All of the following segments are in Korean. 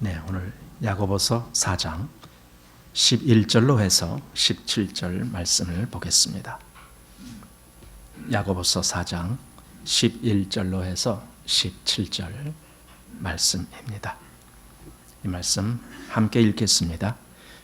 네, 오늘 야고보서 4장 11절로 해서 17절 말씀을 보겠습니다. 야고보서 4장 11절로 해서 17절 말씀입니다. 이 말씀 함께 읽겠습니다.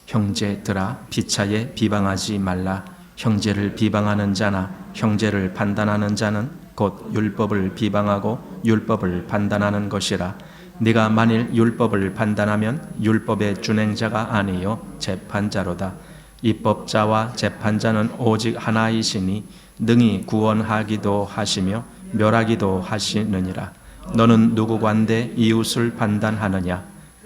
형제들아 피차에 비방하지 말라. 형제를 비방하는 자나 형제를 판단하는 자는 곧 율법을 비방하고 율법을 판단하는 것이라. 네가 만일 율법을 판단하면 율법의 준행자가 아니요 재판자로다. 입법자와 재판자는 오직 하나이시니 능히 구원하기도 하시며 멸하기도 하시느니라. 너는 누구관대 이웃을 판단하느냐?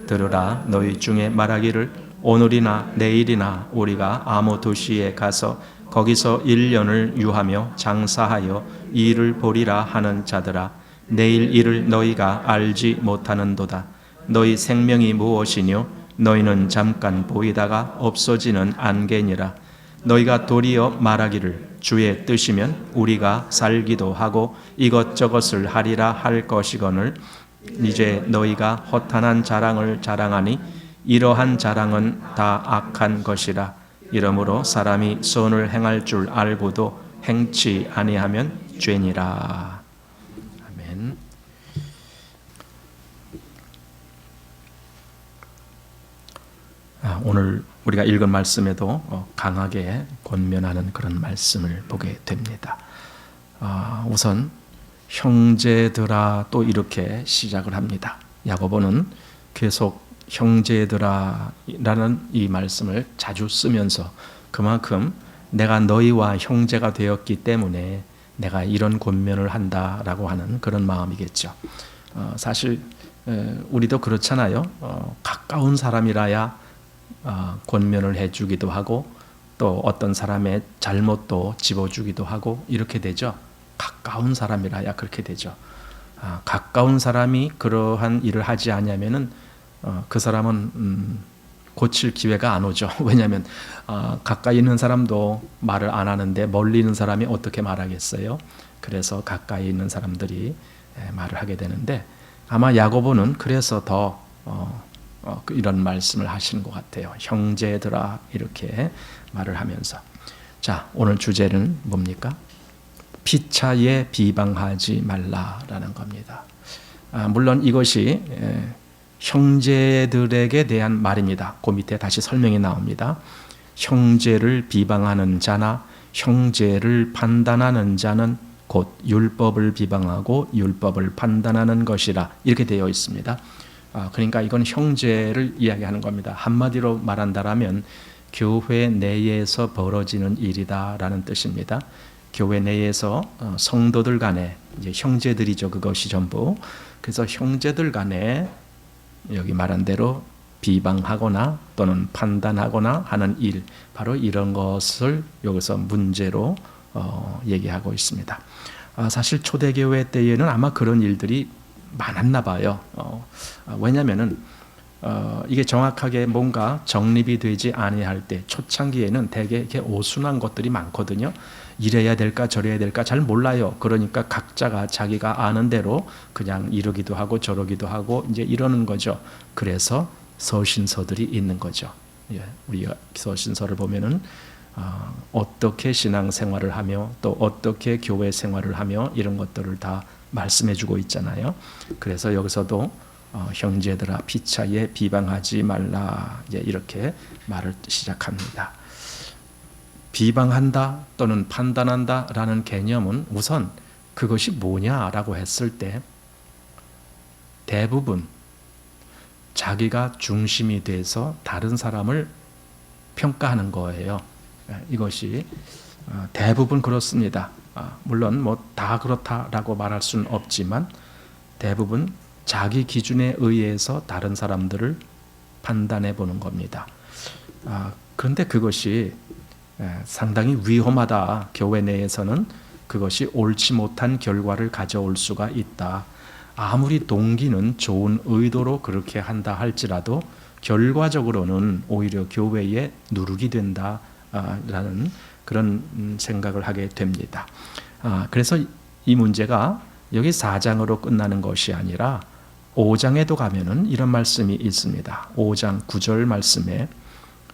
들으라. 너희 중에 말하기를 오늘이나 내일이나 우리가 아무 도시에 가서 거기서 1년을 유하며 장사하여 일을 보리라 하는 자들아, 내일 일을 너희가 알지 못하는도다. 너희 생명이 무엇이뇨? 너희는 잠깐 보이다가 없어지는 안개니라. 너희가 도리어 말하기를 주의 뜻이면 우리가 살기도 하고 이것저것을 하리라 할 것이거늘, 이제 너희가 허탄한 자랑을 자랑하니 이러한 자랑은 다 악한 것이라. 이러므로 사람이 선을 행할 줄 알고도 행치 아니하면 죄니라. 아멘. 오늘 우리가 읽은 말씀에도 강하게 권면하는 그런 말씀을 보게 됩니다. 우선 형제들아 또 이렇게 시작을 합니다. 야고보는 계속 형제들아라는 이 말씀을 자주 쓰면서 그만큼 내가 너희와 형제가 되었기 때문에 내가 이런 권면을 한다라고 하는 그런 마음이겠죠. 사실 우리도 그렇잖아요. 가까운 사람이라야 권면을 해주기도 하고 또 어떤 사람의 잘못도 짚어주기도 하고 이렇게 되죠. 가까운 사람이라야 그렇게 되죠. 가까운 사람이 그러한 일을 하지 않으면은 그 사람은 고칠 기회가 안 오죠. 왜냐하면 가까이 있는 사람도 말을 안 하는데 멀리 있는 사람이 어떻게 말하겠어요? 그래서 가까이 있는 사람들이 말을 하게 되는데 아마 야고보는 그래서 더 이런 말씀을 하시는 것 같아요. 형제들아 이렇게 말을 하면서. 자, 오늘 주제는 뭡니까? 피차에 비방하지 말라라는 겁니다. 물론 이것이 형제들에게 대한 말입니다. 그 밑에 다시 설명이 나옵니다. 형제를 비방하는 자나 형제를 판단하는 자는 곧 율법을 비방하고 율법을 판단하는 것이라 이렇게 되어 있습니다. 그러니까 이건 형제를 이야기하는 겁니다. 한마디로 말한다라면 교회 내에서 벌어지는 일이다라는 뜻입니다. 교회 내에서 성도들 간에 이제 형제들이죠. 그것이 전부. 그래서 형제들 간에 여기 말한 대로 비방하거나 또는 판단하거나 하는 일, 바로 이런 것을 여기서 문제로 얘기하고 있습니다. 사실 초대교회 때에는 아마 그런 일들이 많았나 봐요. 왜냐하면은 이게 정확하게 뭔가 정립이 되지 아니할 때 초창기에는 되게 이렇게 오순한 것들이 많거든요. 이래야 될까 저래야 될까 잘 몰라요. 그러니까 각자가 자기가 아는 대로 그냥 이러기도 하고 저러기도 하고 이제 이러는 거죠. 그래서 서신서들이 있는 거죠. 우리가 서신서를 보면은 어떻게 신앙생활을 하며 또 어떻게 교회 생활을 하며 이런 것들을 다 말씀해주고 있잖아요. 그래서 여기서도 형제들아 피차에 비방하지 말라 이렇게 말을 시작합니다. 비방한다 또는 판단한다 라는 개념은 우선 그것이 뭐냐라고 했을 때 대부분 자기가 중심이 돼서 다른 사람을 평가하는 거예요. 이것이 대부분 그렇습니다. 물론 뭐 다 그렇다라고 말할 수는 없지만 대부분 자기 기준에 의해서 다른 사람들을 판단해 보는 겁니다. 그런데 그것이 상당히 위험하다. 교회 내에서는 그것이 옳지 못한 결과를 가져올 수가 있다. 아무리 동기는 좋은 의도로 그렇게 한다 할지라도 결과적으로는 오히려 교회에 누룩이 된다라는 그런 생각을 하게 됩니다. 그래서 이 문제가 여기 4장으로 끝나는 것이 아니라 5장에도 가면은 이런 말씀이 있습니다. 5장 9절 말씀에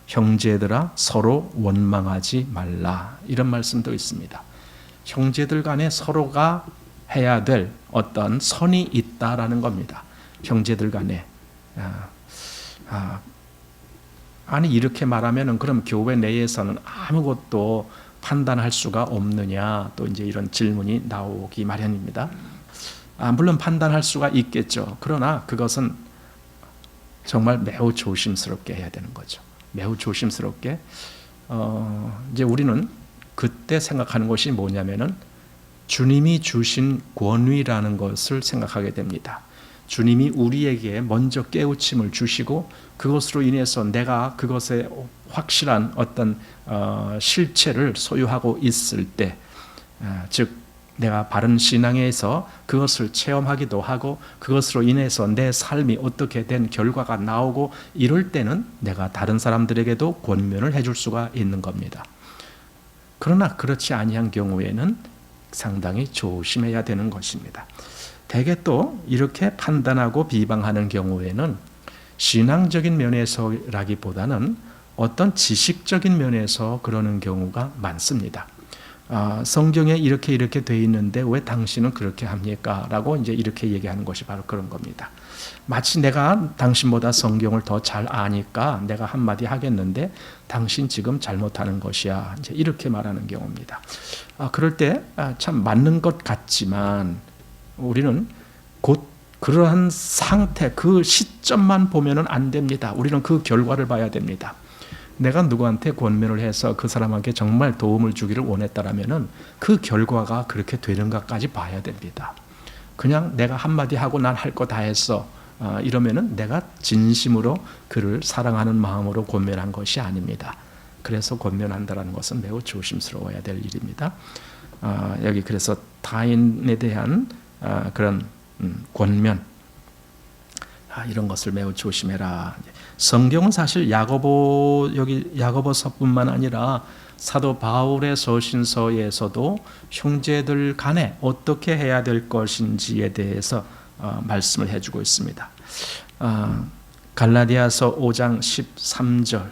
형제들아 서로 원망하지 말라, 이런 말씀도 있습니다. 형제들 간에 서로가 해야 될 어떤 선이 있다라는 겁니다. 형제들 간에 아니 이렇게 말하면은 그럼 교회 내에서는 아무것도 판단할 수가 없느냐, 또 이제 이런 질문이 나오기 마련입니다. 물론 판단할 수가 있겠죠. 그러나 그것은 정말 매우 조심스럽게 해야 되는 거죠. 매우 조심스럽게. 이제 우리는 그때 생각하는 것이 뭐냐면은 주님이 주신 권위라는 것을 생각하게 됩니다. 주님이 우리에게 먼저 깨우침을 주시고 그것으로 인해서 내가 그것에 확실한 어떤 실체를 소유하고 있을 때, 즉 내가 바른 신앙에서 그것을 체험하기도 하고 그것으로 인해서 내 삶이 어떻게 된 결과가 나오고 이럴 때는 내가 다른 사람들에게도 권면을 해줄 수가 있는 겁니다. 그러나 그렇지 아니한 경우에는 상당히 조심해야 되는 것입니다. 대개 또 이렇게 판단하고 비방하는 경우에는 신앙적인 면에서라기보다는 어떤 지식적인 면에서 그러는 경우가 많습니다. 성경에 이렇게 돼 있는데 왜 당신은 그렇게 합니까? 라고 이제 이렇게 얘기하는 것이 바로 그런 겁니다. 마치 내가 당신보다 성경을 더 잘 아니까 내가 한마디 하겠는데 당신 지금 잘못하는 것이야, 이제 이렇게 말하는 경우입니다. 그럴 때 참 맞는 것 같지만 우리는 곧 그러한 상태, 그 시점만 보면은 안 됩니다. 우리는 그 결과를 봐야 됩니다. 내가 누구한테 권면을 해서 그 사람에게 정말 도움을 주기를 원했다라면은 그 결과가 그렇게 되는가까지 봐야 됩니다. 그냥 내가 한마디 하고 난 할 거 다 했어, 이러면은 내가 진심으로 그를 사랑하는 마음으로 권면한 것이 아닙니다. 그래서 권면한다는 것은 매우 조심스러워야 될 일입니다. 여기 그래서 타인에 대한 그런 권면, 이런 것을 매우 조심해라. 성경은 사실 여기 야고보서뿐만 아니라 사도 바울의 서신서에서도 형제들 간에 어떻게 해야 될 것인지에 대해서 말씀을 해주고 있습니다. 갈라디아서 5장 13절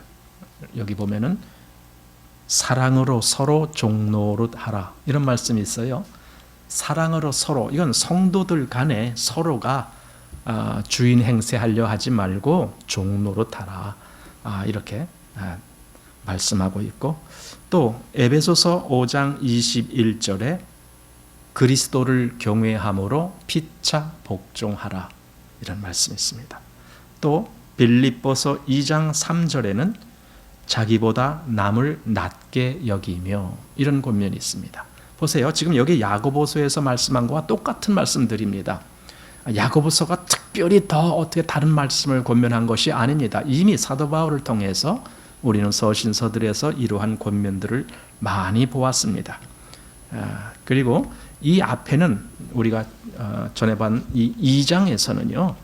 여기 보면은 사랑으로 서로 종노릇 하라, 이런 말씀이 있어요. 사랑으로 서로, 이건 성도들 간에 서로가 주인 행세하려 하지 말고 종노릇하라, 이렇게 말씀하고 있고, 또 에베소서 5장 21절에 그리스도를 경외함으로 피차 복종하라, 이런 말씀이 있습니다. 또 빌립보서 2장 3절에는 자기보다 남을 낮게 여기며, 이런 권면이 있습니다. 보세요. 지금 여기 야고보서에서 말씀한 것과 똑같은 말씀들입니다. 야고보서가 특별히 더 어떻게 다른 말씀을 권면한 것이 아닙니다. 이미 사도 바울을 통해서 우리는 서신서들에서 이러한 권면들을 많이 보았습니다. 그리고 이 앞에는 우리가 전에 본 이 2장에서는요,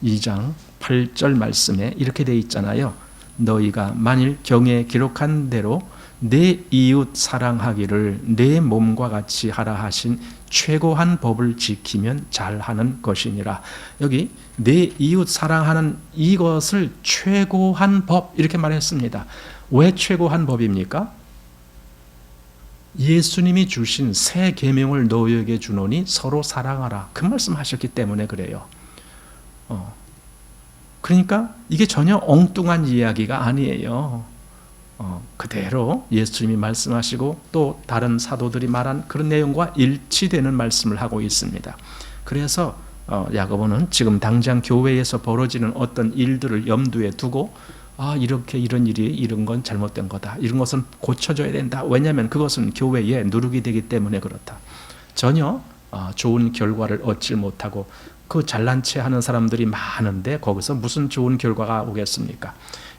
2장 8절 말씀에 이렇게 되어 있잖아요. 너희가 만일 경에 기록한 대로 내 이웃 사랑하기를 내 몸과 같이 하라 하신 최고한 법을 지키면 잘하는 것이니라. 여기 내 이웃 사랑하는 이것을 최고한 법, 이렇게 말했습니다. 왜 최고한 법입니까? 예수님이 주신 새 계명을 너희에게 주노니 서로 사랑하라, 그 말씀하셨기 때문에 그래요. 그러니까 이게 전혀 엉뚱한 이야기가 아니에요. 그대로 예수님이 말씀하시고 또 다른 사도들이 말한 그런 내용과 일치되는 말씀을 하고 있습니다. 그래서 야고보는 지금 당장 교회에서 벌어지는 어떤 일들을 염두에 두고 이렇게 이런 건 잘못된 거다, 이런 것은 고쳐져야 된다. 왜냐하면 그것은 교회에 누룩이 되기 때문에 그렇다. 전혀 좋은 결과를 얻지 못하고 그 잘난 체 하는 사람들이 많은데 거기서 무슨 좋은 결과가 오겠습니까?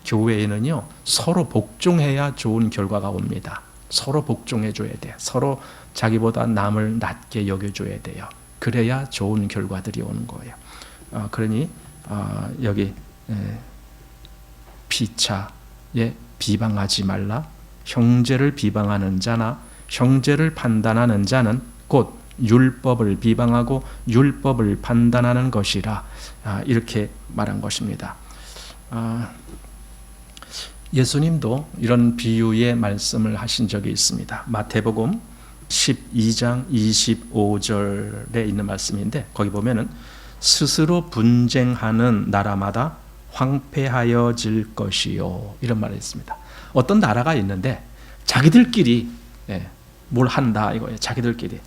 교회에는요, 서로 복종해야 좋은 결과가 옵니다. 서로 복종해 줘야 돼. 서로 자기보다 남을 낮게 여겨줘야 돼요. 그래야 좋은 결과들이 오는 거예요. 그러니 여기 피차에 비방하지 말라. 형제를 비방하는 자나 형제를 판단하는 자는 곧 율법을 비방하고 율법을 판단하는 것이라 이렇게 말한 것입니다. 예수님도 이런 비유의 말씀을 하신 적이 있습니다. 마태복음 12장 25절에 있는 말씀인데 거기 보면은 스스로 분쟁하는 나라마다 황폐하여질 것이요 이런 말이 있습니다. 어떤 나라가 있는데 자기들끼리 뭘 한다 이거예요. 자기들끼리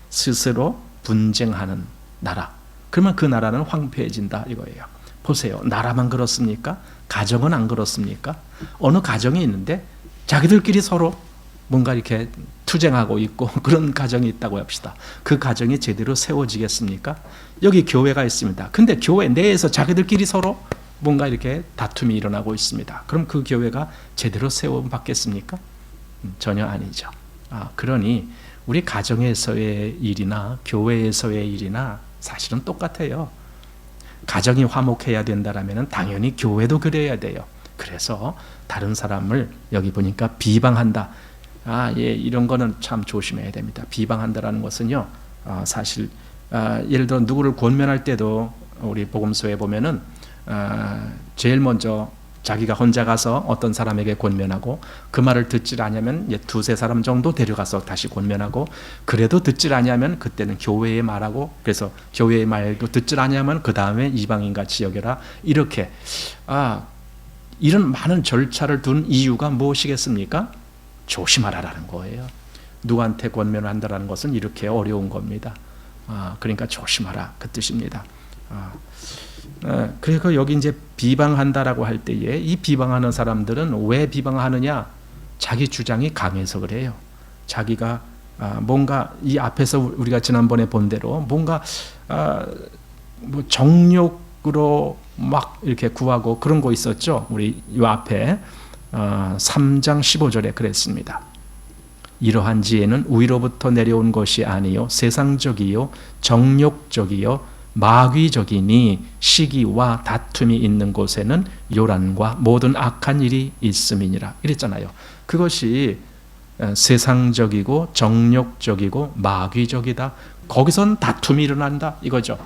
스스로 분쟁하는 나라. 그러면 그 나라는 황폐해진다 이거예요. 보세요. 나라만 그렇습니까? 가정은 안 그렇습니까? 어느 가정이 있는데 자기들끼리 서로 뭔가 이렇게 투쟁하고 있고 그런 가정이 있다고 합시다. 그 가정이 제대로 세워지겠습니까? 여기 교회가 있습니다. 근데 교회 내에서 자기들끼리 서로 뭔가 이렇게 다툼이 일어나고 있습니다. 그럼 그 교회가 제대로 세워받겠습니까? 전혀 아니죠. 그러니 우리 가정에서의 일이나 교회에서의 일이나 사실은 똑같아요. 가정이 화목해야 된다라면 당연히 교회도 그래야 돼요. 그래서 다른 사람을 여기 보니까 비방한다. 이런 거는 참 조심해야 됩니다. 비방한다라는 것은요, 사실 예를 들어 누구를 권면할 때도 우리 복음서에 보면은 제일 먼저 자기가 혼자 가서 어떤 사람에게 권면하고 그 말을 듣질 않으면 두세 사람 정도 데려가서 다시 권면하고 그래도 듣질 않으면 그때는 교회에 말하고 그래서 교회의 말도 듣질 않으면 그 다음에 이방인같이 여겨라. 이렇게 이런 많은 절차를 둔 이유가 무엇이겠습니까? 조심하라라는 거예요. 누구한테 권면을 한다는 것은 이렇게 어려운 겁니다. 그러니까 조심하라 그 뜻입니다. 그리고 여기 이제 비방한다라고 할 때에 이 비방하는 사람들은 왜 비방하느냐? 자기 주장이 강해서 그래요. 자기가 뭔가 이 앞에서 우리가 지난번에 본 대로 뭔가 뭐 정욕으로 막 이렇게 구하고 그런 거 있었죠. 우리 이 앞에 3장 15절에 그랬습니다. 이러한 지혜는 위로부터 내려온 것이 아니요 세상적이요 정욕적이요 마귀적이니 시기와 다툼이 있는 곳에는 요란과 모든 악한 일이 있음이니라 이랬잖아요. 그것이 세상적이고 정욕적이고 마귀적이다. 거기선 다툼이 일어난다 이거죠.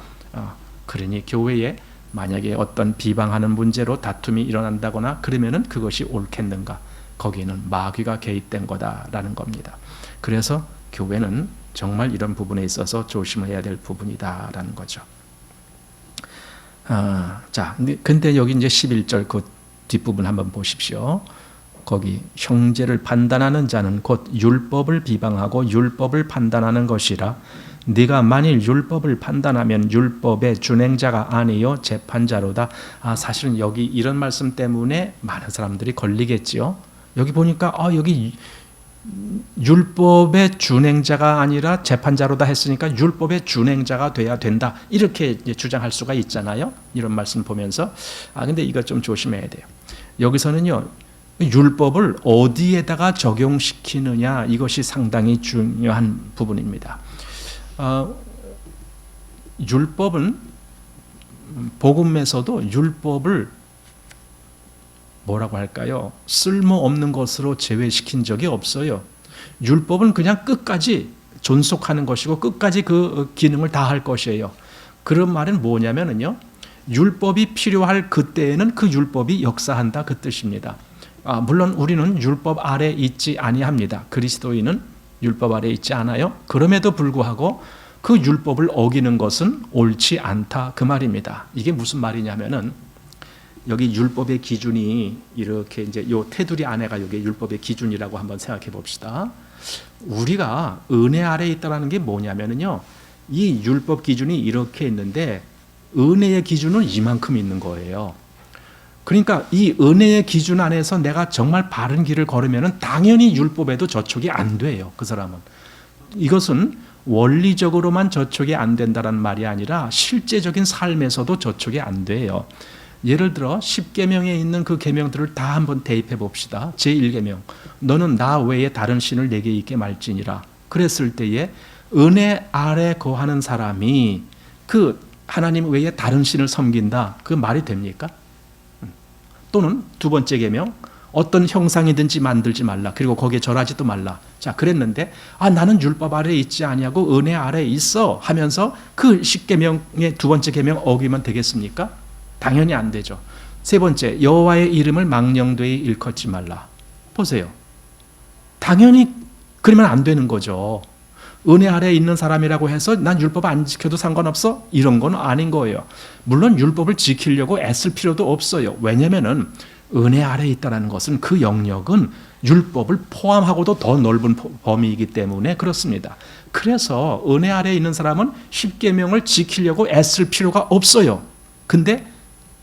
그러니 교회에 만약에 어떤 비방하는 문제로 다툼이 일어난다거나 그러면은 그것이 옳겠는가? 거기에는 마귀가 개입된 거다라는 겁니다. 그래서 교회는 정말 이런 부분에 있어서 조심해야 될 부분이다라는 거죠. 근데 여기 이제 11절 그 뒷부분 한번 보십시오. 거기 형제를 판단하는 자는 곧 율법을 비방하고 율법을 판단하는 것이라. 네가 만일 율법을 판단하면 율법의 준행자가 아니요 재판자로다. 사실은 여기 이런 말씀 때문에 많은 사람들이 걸리겠지요. 여기 보니까 여기 율법의 준행자가 아니라 재판자로다 했으니까 율법의 준행자가 돼야 된다. 이렇게 주장할 수가 있잖아요. 이런 말씀 보면서 근데 이거 좀 조심해야 돼요. 여기서는요. 율법을 어디에다가 적용시키느냐 이것이 상당히 중요한 부분입니다. 율법은 복음에서도 율법을 뭐라고 할까요? 쓸모없는 것으로 제외시킨 적이 없어요. 율법은 그냥 끝까지 존속하는 것이고 끝까지 그 기능을 다할 것이에요. 그런 말은 뭐냐면요. 율법이 필요할 그때에는 그 율법이 역사한다 그 뜻입니다. 물론 우리는 율법 아래 있지 아니합니다. 그리스도인은 율법 아래 있지 않아요. 그럼에도 불구하고 그 율법을 어기는 것은 옳지 않다 그 말입니다. 이게 무슨 말이냐면은 여기 율법의 기준이 이렇게 이제 요 테두리 안에가 여기 율법의 기준이라고 한번 생각해 봅시다. 우리가 은혜 아래 있다라는 게 뭐냐면요. 이 율법 기준이 이렇게 있는데 은혜의 기준은 이만큼 있는 거예요. 그러니까 이 은혜의 기준 안에서 내가 정말 바른 길을 걸으면은 당연히 율법에도 저촉이 안 돼요. 그 사람은. 이것은 원리적으로만 저촉이 안 된다는 말이 아니라 실제적인 삶에서도 저촉이 안 돼요. 예를 들어 10계명에 있는 그 계명들을 다 한번 대입해 봅시다. 제1계명 너는 나 외에 다른 신을 내게 있게 말지니라. 그랬을 때에 은혜 아래 거하는 사람이 그 하나님 외에 다른 신을 섬긴다. 그 말이 됩니까? 또는 두 번째 계명 어떤 형상이든지 만들지 말라. 그리고 거기에 절하지도 말라. 자, 그랬는데 나는 율법 아래에 있지 아니하고 은혜 아래에 있어 하면서 그 10계명의 두 번째 계명 어기면 되겠습니까? 당연히 안 되죠. 세 번째, 여호와의 이름을 망령되이 일컫지 말라. 보세요. 당연히 그러면 안 되는 거죠. 은혜 아래에 있는 사람이라고 해서 난 율법 안 지켜도 상관없어? 이런 건 아닌 거예요. 물론 율법을 지키려고 애쓸 필요도 없어요. 왜냐하면 은혜 아래에 있다는 것은 그 영역은 율법을 포함하고도 더 넓은 범위이기 때문에 그렇습니다. 그래서 은혜 아래에 있는 사람은 10계명을 지키려고 애쓸 필요가 없어요. 근데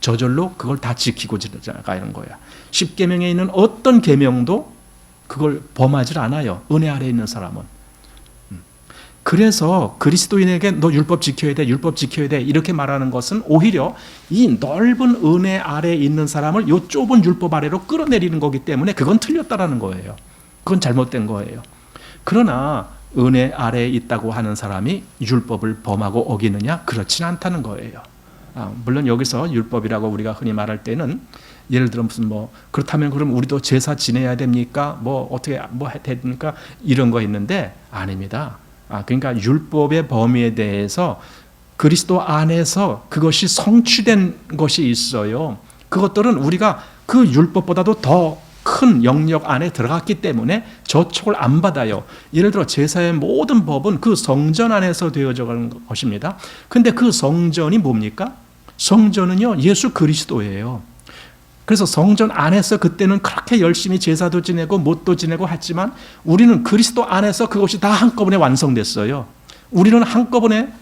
저절로 그걸 다 지키고 지나가는 거야. 10계명에 있는 어떤 계명도 그걸 범하지 않아요. 은혜 아래에 있는 사람은. 그래서 그리스도인에게 너 율법 지켜야 돼, 율법 지켜야 돼 이렇게 말하는 것은 오히려 이 넓은 은혜 아래에 있는 사람을 이 좁은 율법 아래로 끌어내리는 거기 때문에 그건 틀렸다라는 거예요. 그건 잘못된 거예요. 그러나 은혜 아래에 있다고 하는 사람이 율법을 범하고 어기느냐? 그렇지는 않다는 거예요. 물론 여기서 율법이라고 우리가 흔히 말할 때는 예를 들어 무슨 그렇다면 그럼 우리도 제사 지내야 됩니까? 어떻게 해야 됩니까? 이런 거 있는데 아닙니다. 그러니까 율법의 범위에 대해서 그리스도 안에서 그것이 성취된 것이 있어요. 그것들은 우리가 그 율법보다도 더 큰 영역 안에 들어갔기 때문에 저촉을 안 받아요. 예를 들어 제사의 모든 법은 그 성전 안에서 되어져 가는 것입니다. 근데 그 성전이 뭡니까? 성전은요, 예수 그리스도예요. 그래서 성전 안에서 그때는 그렇게 열심히 제사도 지내고 못도 지내고 했지만 우리는 그리스도 안에서 그것이 다 한꺼번에 완성됐어요. 우리는 한꺼번에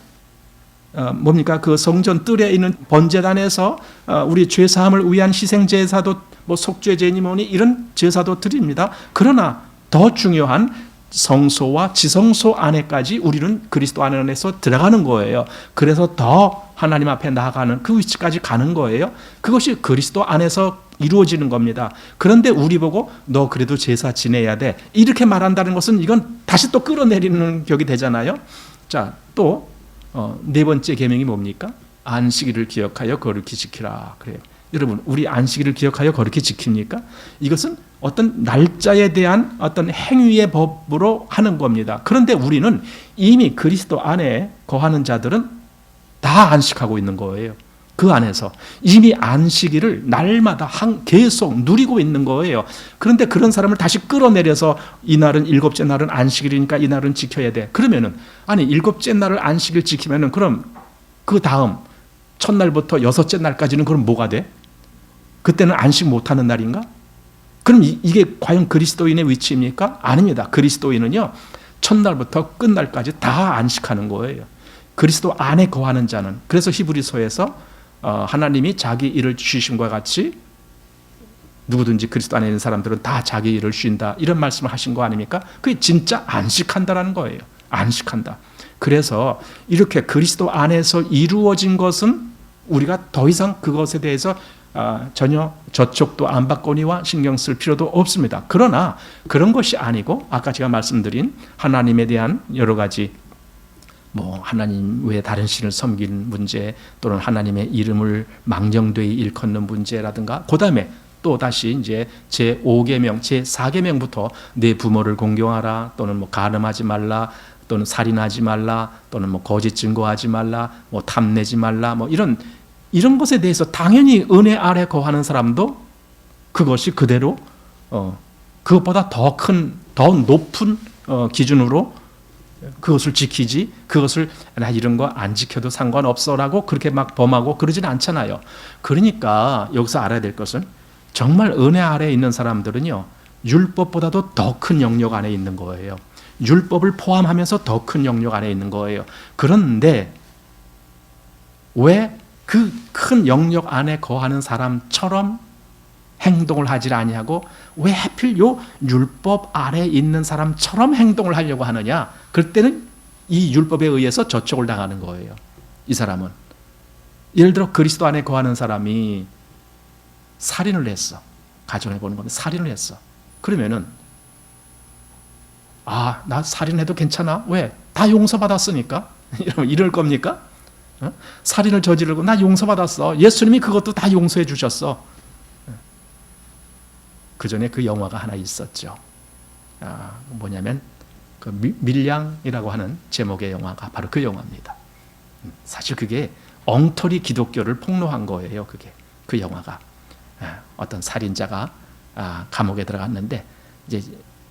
그 성전 뜰에 있는 번제단에서 우리 죄사함을 위한 희생제사도 속죄제니 뭐니 이런 제사도 드립니다. 그러나 더 중요한 성소와 지성소 안에까지 우리는 그리스도 안에서 들어가는 거예요. 그래서 더 하나님 앞에 나아가는 그 위치까지 가는 거예요. 그것이 그리스도 안에서 이루어지는 겁니다. 그런데 우리 보고 너 그래도 제사 지내야 돼 이렇게 말한다는 것은 이건 다시 또 끌어내리는 격이 되잖아요. 자, 또 네 번째 계명이 뭡니까? 안식일을 기억하여 거룩히 지키라. 그래요. 여러분, 우리 안식일을 기억하여 거룩히 지킵니까? 이것은 어떤 날짜에 대한 어떤 행위의 법으로 하는 겁니다. 그런데 우리는 이미 그리스도 안에 거하는 자들은 다 안식하고 있는 거예요. 그 안에서 이미 안식일을 날마다 계속 누리고 있는 거예요. 그런데 그런 사람을 다시 끌어내려서 이날은 일곱째 날은 안식일이니까 이날은 지켜야 돼. 그러면은 일곱째 날을 안식일 지키면은 그럼 그 다음 첫날부터 여섯째 날까지는 그럼 뭐가 돼? 그때는 안식 못하는 날인가? 그럼 이게 과연 그리스도인의 위치입니까? 아닙니다. 그리스도인은요, 첫날부터 끝날까지 다 안식하는 거예요. 그리스도 안에 거하는 자는. 그래서 히브리서에서 하나님이 자기 일을 쉬심과 같이 누구든지 그리스도 안에 있는 사람들은 다 자기 일을 쉰다 이런 말씀을 하신 거 아닙니까? 그게 진짜 안식한다라는 거예요. 안식한다. 그래서 이렇게 그리스도 안에서 이루어진 것은 우리가 더 이상 그것에 대해서 전혀 저촉도 안 받거니와 신경 쓸 필요도 없습니다. 그러나 그런 것이 아니고 아까 제가 말씀드린 하나님에 대한 여러 가지 하나님 외에 다른 신을 섬기는 문제 또는 하나님의 이름을 망령되이 일컫는 문제라든가 그 다음에 또 다시 이제 제5계명, 제4계명부터 내 부모를 공경하라 또는 간음하지 말라 또는 살인하지 말라 또는 거짓 증거하지 말라 탐내지 말라 이런 것에 대해서 당연히 은혜 아래 거하는 사람도 그것이 그대로 그것보다 더 높은 기준으로 그것을 지키지 그것을 나 이런 거 안 지켜도 상관없어라고 그렇게 막 범하고 그러지는 않잖아요. 그러니까 여기서 알아야 될 것은 정말 은혜 아래에 있는 사람들은요, 율법보다도 더 큰 영역 안에 있는 거예요. 율법을 포함하면서 더 큰 영역 안에 있는 거예요. 그런데 왜 그 큰 영역 안에 거하는 사람처럼 행동을 하지 아니하고 왜 하필 요 율법 아래에 있는 사람처럼 행동을 하려고 하느냐? 그럴 때는 이 율법에 의해서 저촉을 당하는 거예요. 이 사람은 예를 들어 그리스도 안에 거하는 사람이 살인을 했어. 가정해보는 건데 살인을 했어. 그러면은 나 살인해도 괜찮아? 왜? 다 용서받았으니까. 이럴 겁니까? 살인을 저지르고 나 용서받았어. 예수님이 그것도 다 용서해 주셨어. 그 전에 그 영화가 하나 있었죠. 뭐냐면 그 밀양이라고 하는 제목의 영화가 바로 그 영화입니다. 사실 그게 엉터리 기독교를 폭로한 거예요. 그게 그 영화가 어떤 살인자가 감옥에 들어갔는데 이제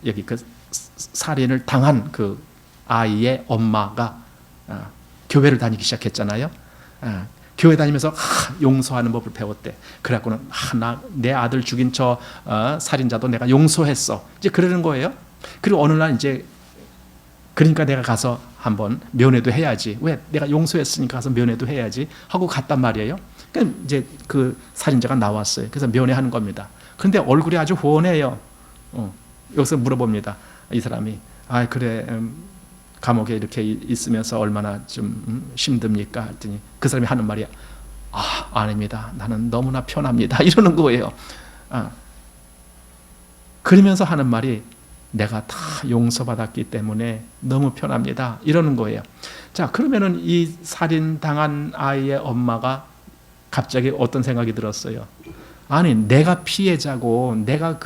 여기 그 살인을 당한 그 아이의 엄마가 교회를 다니기 시작했잖아요. 교회 다니면서 용서하는 법을 배웠대. 그래갖고는 내 아들 죽인 저 살인자도 내가 용서했어. 이제 그러는 거예요. 그리고 어느 날 이제 그러니까 내가 가서 한번 면회도 해야지. 왜? 내가 용서했으니까 가서 면회도 해야지 하고 갔단 말이에요. 그러니까 이제 그 살인자가 나왔어요. 그래서 면회하는 겁니다. 그런데 얼굴이 아주 훤해요. 여기서 물어봅니다. 이 사람이 그래 감옥에 이렇게 있으면서 얼마나 좀 힘듭니까? 했더니 그 사람이 하는 말이야. 아닙니다. 나는 너무나 편합니다. 이러는 거예요. 그러면서 하는 말이 내가 다 용서받았기 때문에 너무 편합니다. 이러는 거예요. 자, 그러면은 이 살인당한 아이의 엄마가 갑자기 어떤 생각이 들었어요? 아니, 내가 피해자고 내가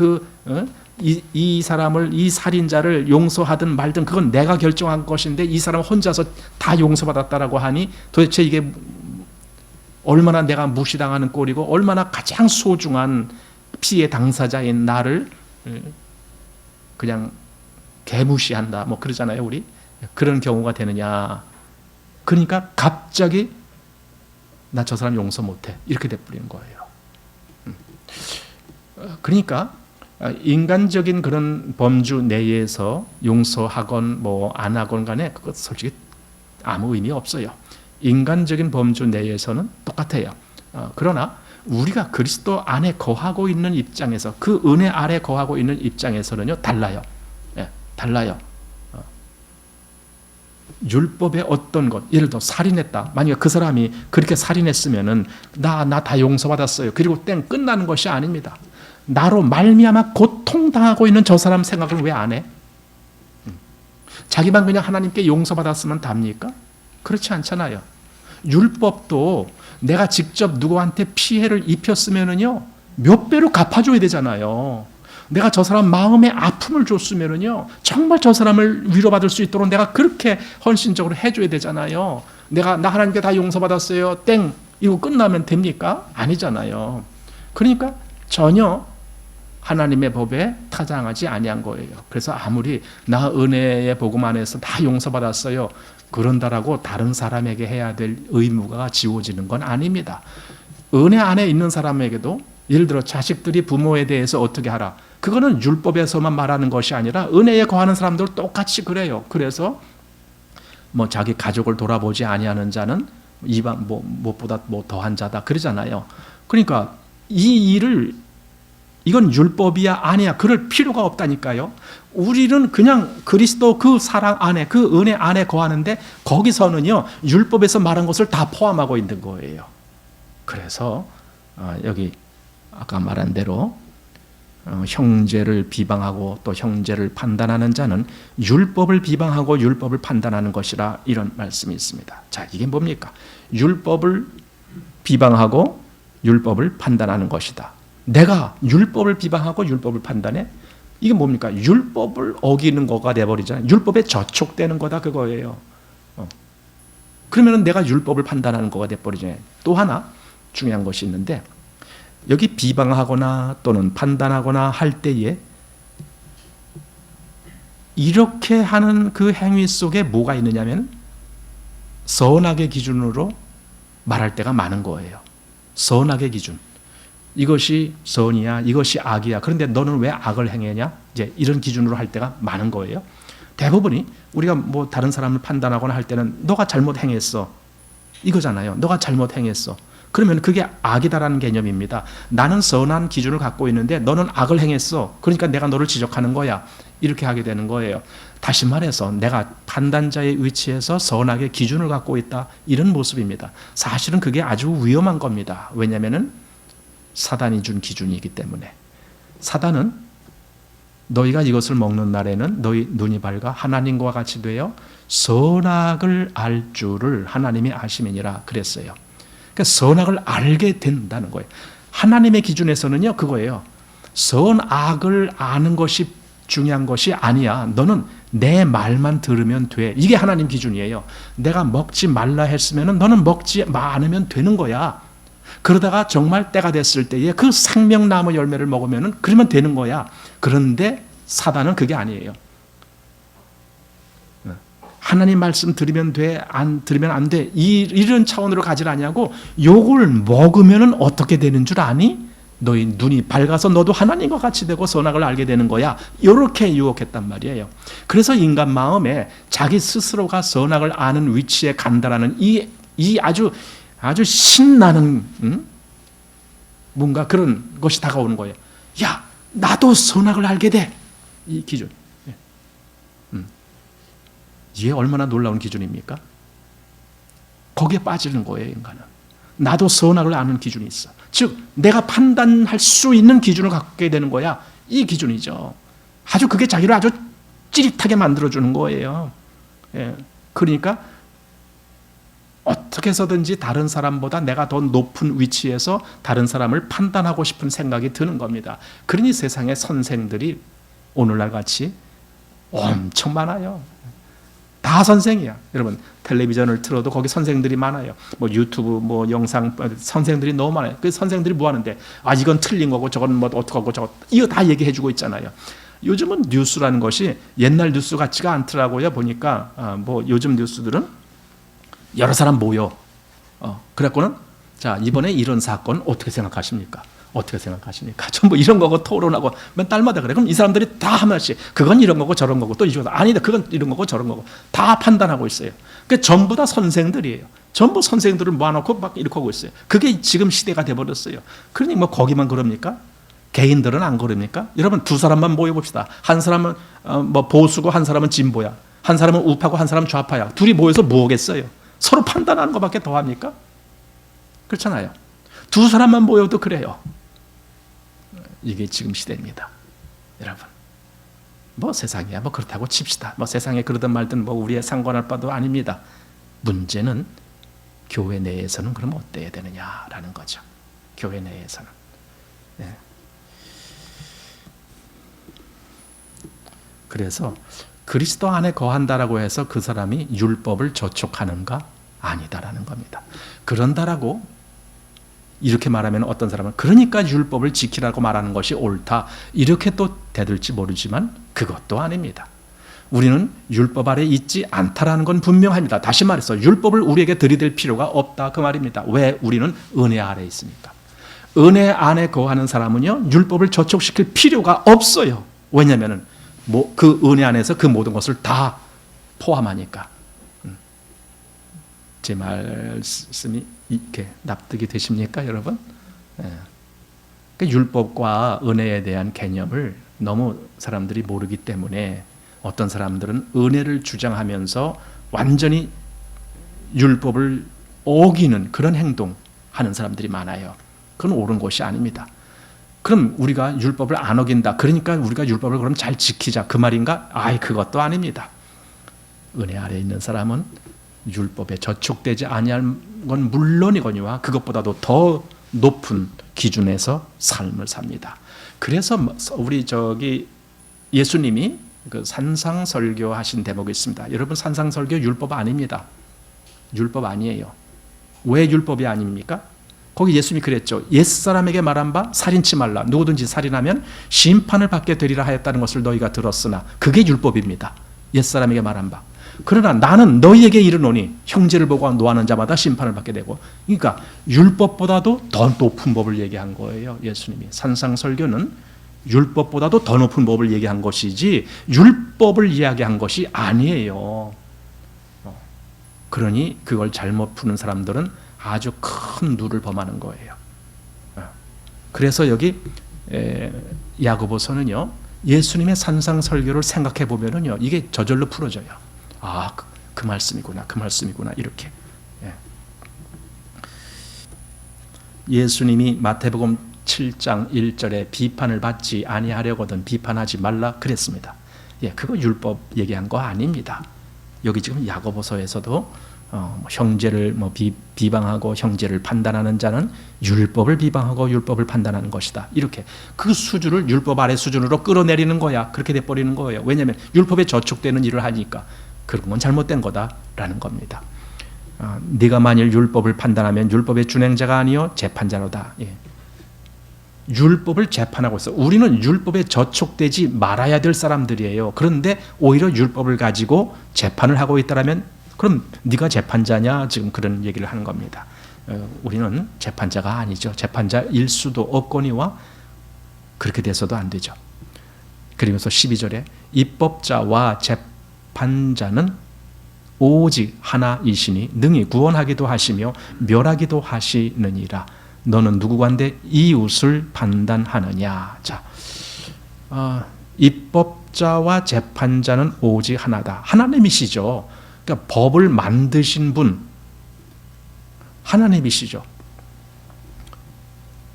이 사람을, 이 살인자를 용서하든 말든 그건 내가 결정한 것인데 이 사람 혼자서 다 용서받았다라고 하니 도대체 이게 얼마나 내가 무시당하는 꼴이고 얼마나 가장 소중한 피해 당사자인 나를 그냥 개무시한다. 뭐 그러잖아요, 우리. 그런 경우가 되느냐. 그러니까 갑자기 나 저 사람 용서 못해. 이렇게 돼버리는 거예요. 그러니까 인간적인 그런 범주 내에서 용서하건 뭐 안 하건 간에 그것 솔직히 아무 의미 없어요. 인간적인 범주 내에서는 똑같아요. 그러나 우리가 그리스도 안에 거하고 있는 입장에서 그 은혜 아래 거하고 있는 입장에서는요 달라요. 달라요. 율법의 어떤 것, 예를 들어 살인했다. 만약에 그 사람이 그렇게 살인했으면은 나 다 용서받았어요. 그리고 땡 끝나는 것이 아닙니다. 나로 말미암아 고통당하고 있는 저 사람 생각을 왜 안 해? 자기만 그냥 하나님께 용서받았으면 답니까? 그렇지 않잖아요. 율법도 내가 직접 누구한테 피해를 입혔으면은요 몇 배로 갚아줘야 되잖아요. 내가 저 사람 마음에 아픔을 줬으면은요 정말 저 사람을 위로받을 수 있도록 내가 그렇게 헌신적으로 해줘야 되잖아요. 나 하나님께 다 용서받았어요. 땡 이거 끝나면 됩니까? 아니잖아요. 그러니까 전혀 하나님의 법에 타장하지 아니한 거예요. 그래서 아무리 나 은혜의 복음 안에서 다 용서받았어요 그런다라고 다른 사람에게 해야 될 의무가 지워지는 건 아닙니다. 은혜 안에 있는 사람에게도 예를 들어 자식들이 부모에 대해서 어떻게 하라. 그거는 율법에서만 말하는 것이 아니라 은혜에 거하는 사람들 똑같이 그래요. 그래서 뭐 자기 가족을 돌아보지 아니하는 자는 이방 무엇보다 더한 자다 그러잖아요. 그러니까 이 일을 이건 율법이야 아니야 그럴 필요가 없다니까요. 우리는 그냥 그리스도 그 사랑 안에 그 은혜 안에 거하는데 거기서는요 율법에서 말한 것을 다 포함하고 있는 거예요. 그래서 여기 아까 말한 대로 형제를 비방하고 또 형제를 판단하는 자는 율법을 비방하고 율법을 판단하는 것이라 이런 말씀이 있습니다. 자, 이게 뭡니까? 율법을 비방하고 율법을 판단하는 것이다. 내가 율법을 비방하고 율법을 판단해? 이게 뭡니까? 율법을 어기는 거가 돼버리잖아요. 율법에 저촉되는 거다 그거예요. 그러면 내가 율법을 판단하는 거가 돼버리잖아요. 또 하나 중요한 것이 있는데 여기 비방하거나 또는 판단하거나 할 때에 이렇게 하는 그 행위 속에 뭐가 있느냐면 선악의 기준으로 말할 때가 많은 거예요. 선악의 기준. 이것이 선이야, 이것이 악이야. 그런데 너는 왜 악을 행했냐? 이제 이런 기준으로 할 때가 많은 거예요. 대부분이 우리가 뭐 다른 사람을 판단하거나 할 때는 너가 잘못 행했어. 이거잖아요. 너가 잘못 행했어. 그러면 그게 악이다라는 개념입니다. 나는 선한 기준을 갖고 있는데 너는 악을 행했어. 그러니까 내가 너를 지적하는 거야. 이렇게 하게 되는 거예요. 다시 말해서 내가 판단자의 위치에서 선악의 기준을 갖고 있다. 이런 모습입니다. 사실은 그게 아주 위험한 겁니다. 왜냐하면 사단이 준 기준이기 때문에. 사단은 너희가 이것을 먹는 날에는 너희 눈이 밝아 하나님과 같이 되어 선악을 알 줄을 하나님이 아심이니라 그랬어요. 그러니까 선악을 알게 된다는 거예요. 하나님의 기준에서는요 그거예요. 선악을 아는 것이 중요한 것이 아니야. 너는 내 말만 들으면 돼. 이게 하나님 기준이에요. 내가 먹지 말라 했으면 너는 먹지 않으면 되는 거야. 그러다가 정말 때가 됐을 때에 그 생명나무 열매를 먹으면 그러면 되는 거야. 그런데 사단은 그게 아니에요. 하나님 말씀 들으면 돼, 안 들으면 안 돼. 이런 차원으로 가지 않냐고. 요걸 먹으면 어떻게 되는 줄 아니? 너희 눈이 밝아서 너도 하나님과 같이 되고 선악을 알게 되는 거야. 이렇게 유혹했단 말이에요. 그래서 인간 마음에 자기 스스로가 선악을 아는 위치에 간다라는 이 아주 신나는 뭔가 그런 것이 다가오는 거예요. 야, 나도 선악을 알게 돼. 이 기준. 이게 얼마나 놀라운 기준입니까? 거기에 빠지는 거예요, 인간은. 나도 선악을 아는 기준이 있어. 즉, 내가 판단할 수 있는 기준을 갖게 되는 거야. 이 기준이죠. 아주 그게 자기를 아주 찌릿하게 만들어주는 거예요. 예. 그러니까 어떻게 해서든지 다른 사람보다 내가 더 높은 위치에서 다른 사람을 판단하고 싶은 생각이 드는 겁니다. 그러니 세상에 선생들이 오늘날 같이 엄청 많아요. 다 선생이야. 여러분, 텔레비전을 틀어도 거기 선생들이 많아요. 뭐 유튜브, 뭐 영상, 선생들이 너무 많아요. 그 선생들이 뭐 하는데, 이건 틀린 거고, 저건 뭐 어떡하고, 이거 다 얘기해 주고 있잖아요. 요즘은 뉴스라는 것이 옛날 뉴스 같지가 않더라고요. 보니까, 뭐 요즘 뉴스들은 여러 사람 모여. 그래갖고는, 자, 이번에 이런 사건 어떻게 생각하십니까? 어떻게 생각하십니까? 전부 이런 거고 토론하고 맨 딸마다 그래. 그럼 이 사람들이 다 하나씩 그건 이런 거고 저런 거고 또 이거 아니다 그건 이런 거고 저런 거고 다 판단하고 있어요. 그 전부 다 선생들이에요. 전부 선생들을 모아놓고 막 이렇게 하고 있어요. 그게 지금 시대가 돼버렸어요. 그러니 뭐 거기만 그럽니까? 개인들은 안 그럽니까? 여러분 두 사람만 모여봅시다. 한 사람은 뭐 보수고 한 사람은 진보야. 한 사람은 우파고 한 사람은 좌파야. 둘이 모여서 뭐 하겠어요? 서로 판단하는 것밖에 더 합니까? 그렇잖아요. 두 사람만 모여도 그래요. 이게 지금 시대입니다. 여러분. 뭐 세상이야 뭐 그렇다고 칩시다. 뭐 세상에 그러든 말든 뭐 우리의 상관할 바도 아닙니다. 문제는 교회 내에서는 그럼 어때야 되느냐라는 거죠. 교회 내에서는. 네. 그래서 그리스도 안에 거한다라고 해서 그 사람이 율법을 저촉하는가? 아니다라는 겁니다. 그런다라고 이렇게 말하면 어떤 사람은 그러니까 율법을 지키라고 말하는 것이 옳다. 이렇게 또 대들지 모르지만 그것도 아닙니다. 우리는 율법 아래 있지 않다라는 건 분명합니다. 다시 말해서 율법을 우리에게 들이댈 필요가 없다 그 말입니다. 왜 우리는 은혜 아래 있습니까? 은혜 안에 거하는 사람은요 율법을 저촉시킬 필요가 없어요. 왜냐하면 그 은혜 안에서 그 모든 것을 다 포함하니까. 제 말씀이 이렇게 납득이 되십니까, 여러분? 그 율법과 은혜에 대한 개념을 너무 사람들이 모르기 때문에 어떤 사람들은 은혜를 주장하면서 완전히 율법을 어기는 그런 행동하는 사람들이 많아요. 그건 옳은 것이 아닙니다. 그럼 우리가 율법을 안 어긴다. 그러니까 우리가 율법을 그럼 잘 지키자. 그 말인가? 그것도 아닙니다. 은혜 아래 있는 사람은 율법에 저촉되지 아니할 건 물론이거니와 그것보다도 더 높은 기준에서 삶을 삽니다. 그래서 우리 예수님이 그 산상설교 하신 대목이 있습니다. 여러분 산상설교 율법 아닙니다. 율법 아니에요. 왜 율법이 아닙니까? 거기 예수님이 그랬죠. 옛사람에게 말한 바 살인치 말라. 누구든지 살인하면 심판을 받게 되리라 하였다는 것을 너희가 들었으나 그게 율법입니다. 옛사람에게 말한 바. 그러나 나는 너희에게 이르노니 형제를 보고 노하는 자마다 심판을 받게 되고. 그러니까 율법보다도 더 높은 법을 얘기한 거예요. 예수님이. 산상설교는 율법보다도 더 높은 법을 얘기한 것이지 율법을 이야기한 것이 아니에요. 그러니 그걸 잘못 푸는 사람들은 아주 큰 누를 범하는 거예요. 그래서 여기 야고보서는요 예수님의 산상설교를 생각해 보면은요 이게 저절로 풀어져요. 그 말씀이구나, 그 말씀이구나 이렇게. 예수님이 마태복음 7장 1절에 비판을 받지 아니하려거든 비판하지 말라 그랬습니다. 그거 율법 얘기한 거 아닙니다. 여기 지금 야고보서에서도 형제를 비방하고 형제를 판단하는 자는 율법을 비방하고 율법을 판단하는 것이다. 이렇게 그 수준을 율법 아래 수준으로 끌어내리는 거야. 그렇게 돼버리는 거예요. 왜냐하면 율법에 저촉되는 일을 하니까 그런 건 잘못된 거다라는 겁니다. 네가 만일 율법을 판단하면 율법의 준행자가 아니요 재판자로다. 예. 율법을 재판하고 있어. 우리는 율법에 저촉되지 말아야 될 사람들이에요. 그런데 오히려 율법을 가지고 재판을 하고 있다면 그럼 네가 재판자냐? 지금 그런 얘기를 하는 겁니다. 우리는 재판자가 아니죠. 재판자일 수도 없거니와 그렇게 돼서도 안 되죠. 그러면서 12절에 입법자와 재판자는 오직 하나이시니 능히 구원하기도 하시며 멸하기도 하시느니라. 너는 누구간데 이웃을 판단하느냐. 자, 입법자와 재판자는 오직 하나다. 하나님이시죠. 그러니까 법을 만드신 분 하나님이시죠.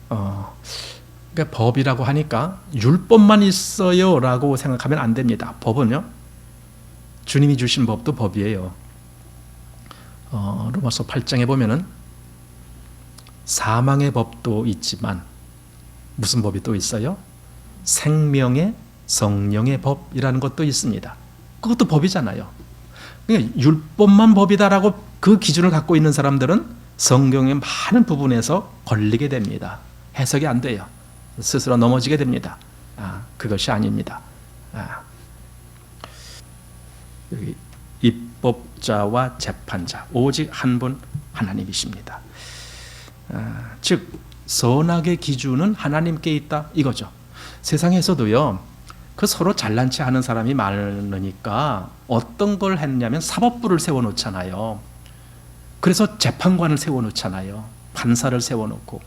그러니까 법이라고 하니까 율법만 있어요라고 생각하면 안 됩니다. 법은요, 주님이 주신 법도 법이에요. 로마서 8장에 보면은 사망의 법도 있지만 무슨 법이 또 있어요? 생명의 성령의 법이라는 것도 있습니다. 그것도 법이잖아요. 그러니까 율법만 법이다라고 그 기준을 갖고 있는 사람들은 성경의 많은 부분에서 걸리게 됩니다. 해석이 안 돼요. 스스로 넘어지게 됩니다. 그것이 아닙니다. 여기 입법자와 재판자 오직 한 분 하나님이십니다. 즉 선악의 기준은 하나님께 있다 이거죠. 세상에서도요, 그 서로 잘난 체 하는 사람이 많으니까 어떤 걸 했냐면 사법부를 세워놓잖아요. 그래서 재판관을 세워놓잖아요. 판사를 세워놓고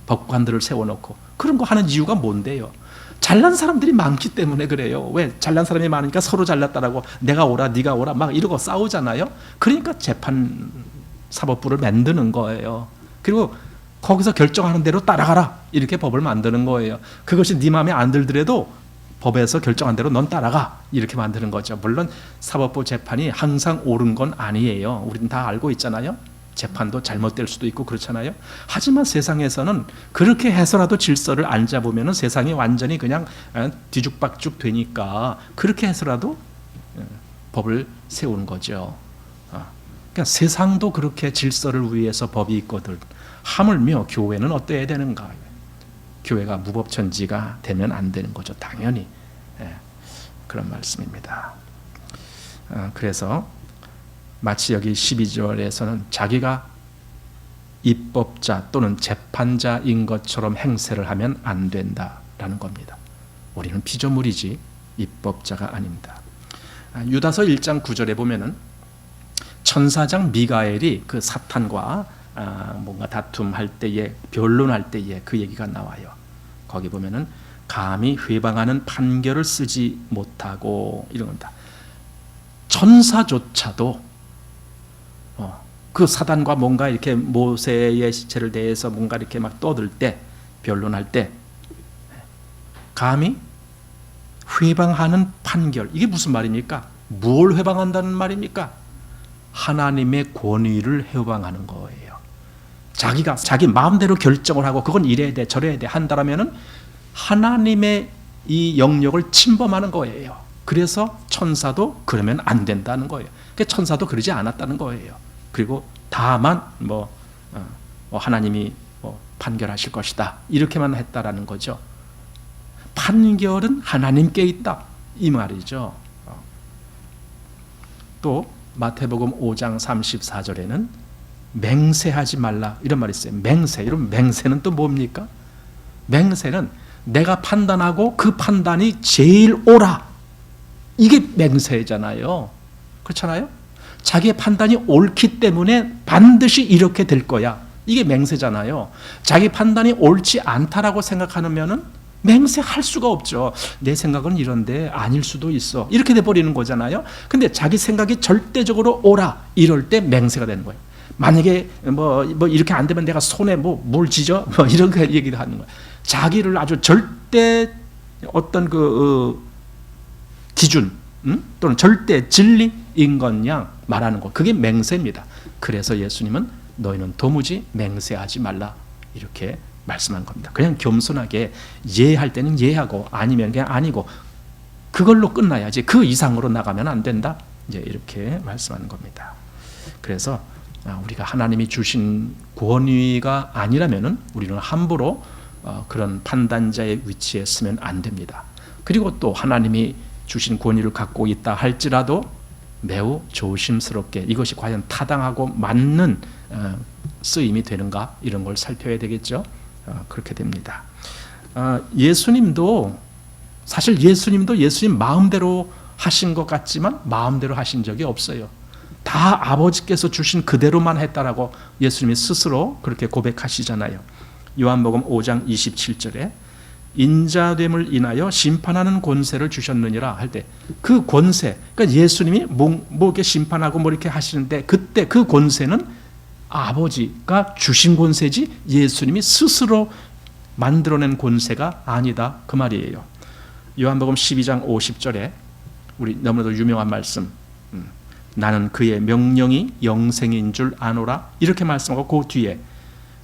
법관들을 세워놓고 그런 거 하는 이유가 뭔데요? 잘난 사람들이 많기 때문에 그래요. 왜? 잘난 사람이 많으니까 서로 잘났다라고 내가 오라 네가 오라 막 이러고 싸우잖아요. 그러니까 재판 사법부를 만드는 거예요. 그리고 거기서 결정하는 대로 따라가라 이렇게 법을 만드는 거예요. 그것이 네 마음에 안 들더라도 법에서 결정한 대로 넌 따라가 이렇게 만드는 거죠. 물론 사법부 재판이 항상 옳은 건 아니에요. 우리는 다 알고 있잖아요. 재판도 잘못될 수도 있고 그렇잖아요. 하지만 세상에서는 그렇게 해서라도 질서를 안 잡으면 세상이 완전히 그냥 뒤죽박죽 되니까 그렇게 해서라도 법을 세우는 거죠. 그러니까 세상도 그렇게 질서를 위해서 법이 있거든. 하물며 교회는 어때야 되는가? 교회가 무법천지가 되면 안 되는 거죠. 당연히. 그런 말씀입니다. 그래서 마치 여기 12절에서는 자기가 입법자 또는 재판자인 것처럼 행세를 하면 안 된다라는 겁니다. 우리는 피조물이지 입법자가 아닙니다. 유다서 1장 9절에 보면은 천사장 미가엘이 그 사탄과 뭔가 다툼할 때에 변론할 때에 그 얘기가 나와요. 거기 보면은 감히 회방하는 판결을 쓰지 못하고 이런 겁니다. 천사조차도 그 사단과 뭔가 이렇게 모세의 시체를 대해서 뭔가 이렇게 막 떠들 때 변론할 때 감히 회방하는 판결, 이게 무슨 말입니까? 뭘 회방한다는 말입니까? 하나님의 권위를 회방하는 거예요. 자기가 자기 마음대로 결정을 하고 그건 이래야 돼 저래야 돼 한다라면은 하나님의 이 영역을 침범하는 거예요. 그래서 천사도 그러면 안 된다는 거예요. 그러니까 천사도 그러지 않았다는 거예요. 그리고 다만 하나님이 판결하실 것이다 이렇게만 했다라는 거죠. 판결은 하나님께 있다 이 말이죠. 또 마태복음 5장 34절에는 맹세하지 말라 이런 말이 있어요. 맹세, 이런 맹세는 또 뭡니까? 맹세는 내가 판단하고 그 판단이 제일 옳아, 이게 맹세잖아요. 그렇잖아요. 자기의 판단이 옳기 때문에 반드시 이렇게 될 거야, 이게 맹세잖아요. 자기 판단이 옳지 않다라고 생각하면은 맹세할 수가 없죠. 내 생각은 이런데 아닐 수도 있어 이렇게 돼버리는 거잖아요. 근데 자기 생각이 절대적으로 옳아 이럴 때 맹세가 되는 거예요. 만약에 뭐 이렇게 안 되면 내가 손에 뭘 지져 이런 거 얘기를 하는 거예요. 자기를 아주 절대 어떤 그 기준 또는 절대 진리인 것 양 말하는 것. 그게 맹세입니다. 그래서 예수님은 너희는 도무지 맹세하지 말라 이렇게 말씀한 겁니다. 그냥 겸손하게 예할 때는 예하고 아니면 그냥 아니고 그걸로 끝나야지 그 이상으로 나가면 안 된다. 이제 이렇게 말씀하는 겁니다. 그래서 우리가 하나님이 주신 권위가 아니라면은 우리는 함부로 그런 판단자의 위치에 서면 안 됩니다. 그리고 또 하나님이 주신 권위를 갖고 있다 할지라도 매우 조심스럽게 이것이 과연 타당하고 맞는 쓰임이 되는가 이런 걸 살펴야 되겠죠. 그렇게 됩니다. 예수님도 사실 예수님 마음대로 하신 것 같지만 마음대로 하신 적이 없어요. 다 아버지께서 주신 그대로만 했다라고 예수님이 스스로 그렇게 고백하시잖아요. 요한복음 5장 27절에 인자됨을 인하여 심판하는 권세를 주셨느니라 할 때 그 권세, 그러니까 예수님이 뭐 이렇게 심판하고 뭐 이렇게 하시는데 그때 그 권세는 아버지가 주신 권세지 예수님이 스스로 만들어낸 권세가 아니다 그 말이에요. 요한복음 12장 50절에 우리 너무나도 유명한 말씀, 나는 그의 명령이 영생인 줄 아노라 이렇게 말씀하고 그 뒤에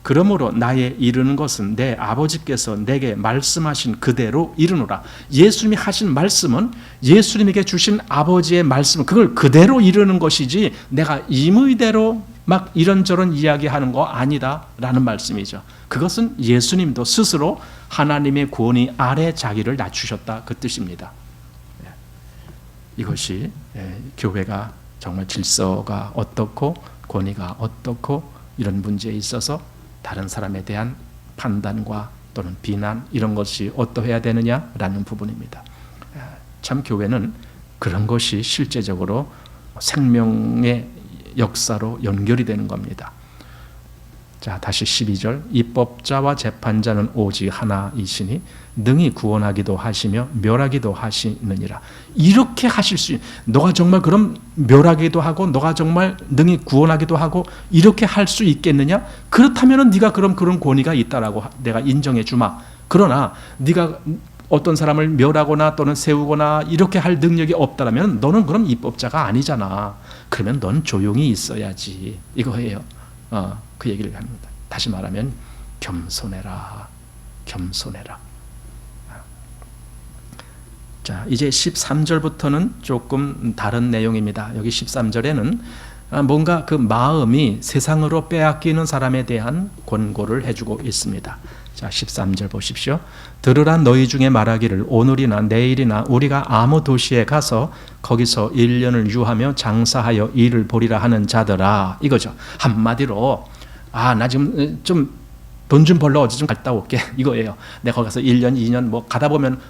그러므로 나의 이르는 것은 내 아버지께서 내게 말씀하신 그대로 이르노라. 예수님이 하신 말씀은 예수님에게 주신 아버지의 말씀, 그걸 그대로 이르는 것이지 내가 임의대로 막 이런저런 이야기하는 거 아니다라는 말씀이죠. 그것은 예수님도 스스로 하나님의 권위 아래 자기를 낮추셨다 그 뜻입니다. 이것이 교회가 정말 질서가 어떻고 권위가 어떻고 이런 문제에 있어서 다른 사람에 대한 판단과 또는 비난 이런 것이 어떠해야 되느냐라는 부분입니다. 참 교회는 그런 것이 실제적으로 생명의 역사로 연결이 되는 겁니다. 자, 다시 12절. 입법자와 재판자는 오직 하나이시니 능히 구원하기도 하시며 멸하기도 하시느니라. 이렇게 하실 수 너가 정말 그럼 멸하기도 하고 너가 정말 능히 구원하기도 하고 이렇게 할 수 있겠느냐? 그렇다면 네가 그럼 그런 권위가 있다라고 내가 인정해 주마. 그러나 네가 어떤 사람을 멸하거나 또는 세우거나 이렇게 할 능력이 없다면 너는 그럼 입법자가 아니잖아. 그러면 넌 조용히 있어야지. 이거예요. 그 얘기를 합니다. 다시 말하면 겸손해라. 겸손해라. 자, 이제 13절부터는 조금 다른 내용입니다. 여기 13절에는 뭔가 그 마음이 세상으로 빼앗기는 사람에 대한 권고를 해주고 있습니다. 자, 13절 보십시오. 들으라 너희 중에 말하기를 오늘이나 내일이나 우리가 아무 도시에 가서 거기서 1년을 유하며 장사하여 일을 보리라 하는 자들아. 이거죠. 한마디로 나 지금 좀 돈 좀 벌러 어디 좀 갔다 올게 이거예요. 내가 거기 가서 1년, 2년 뭐 가다 보면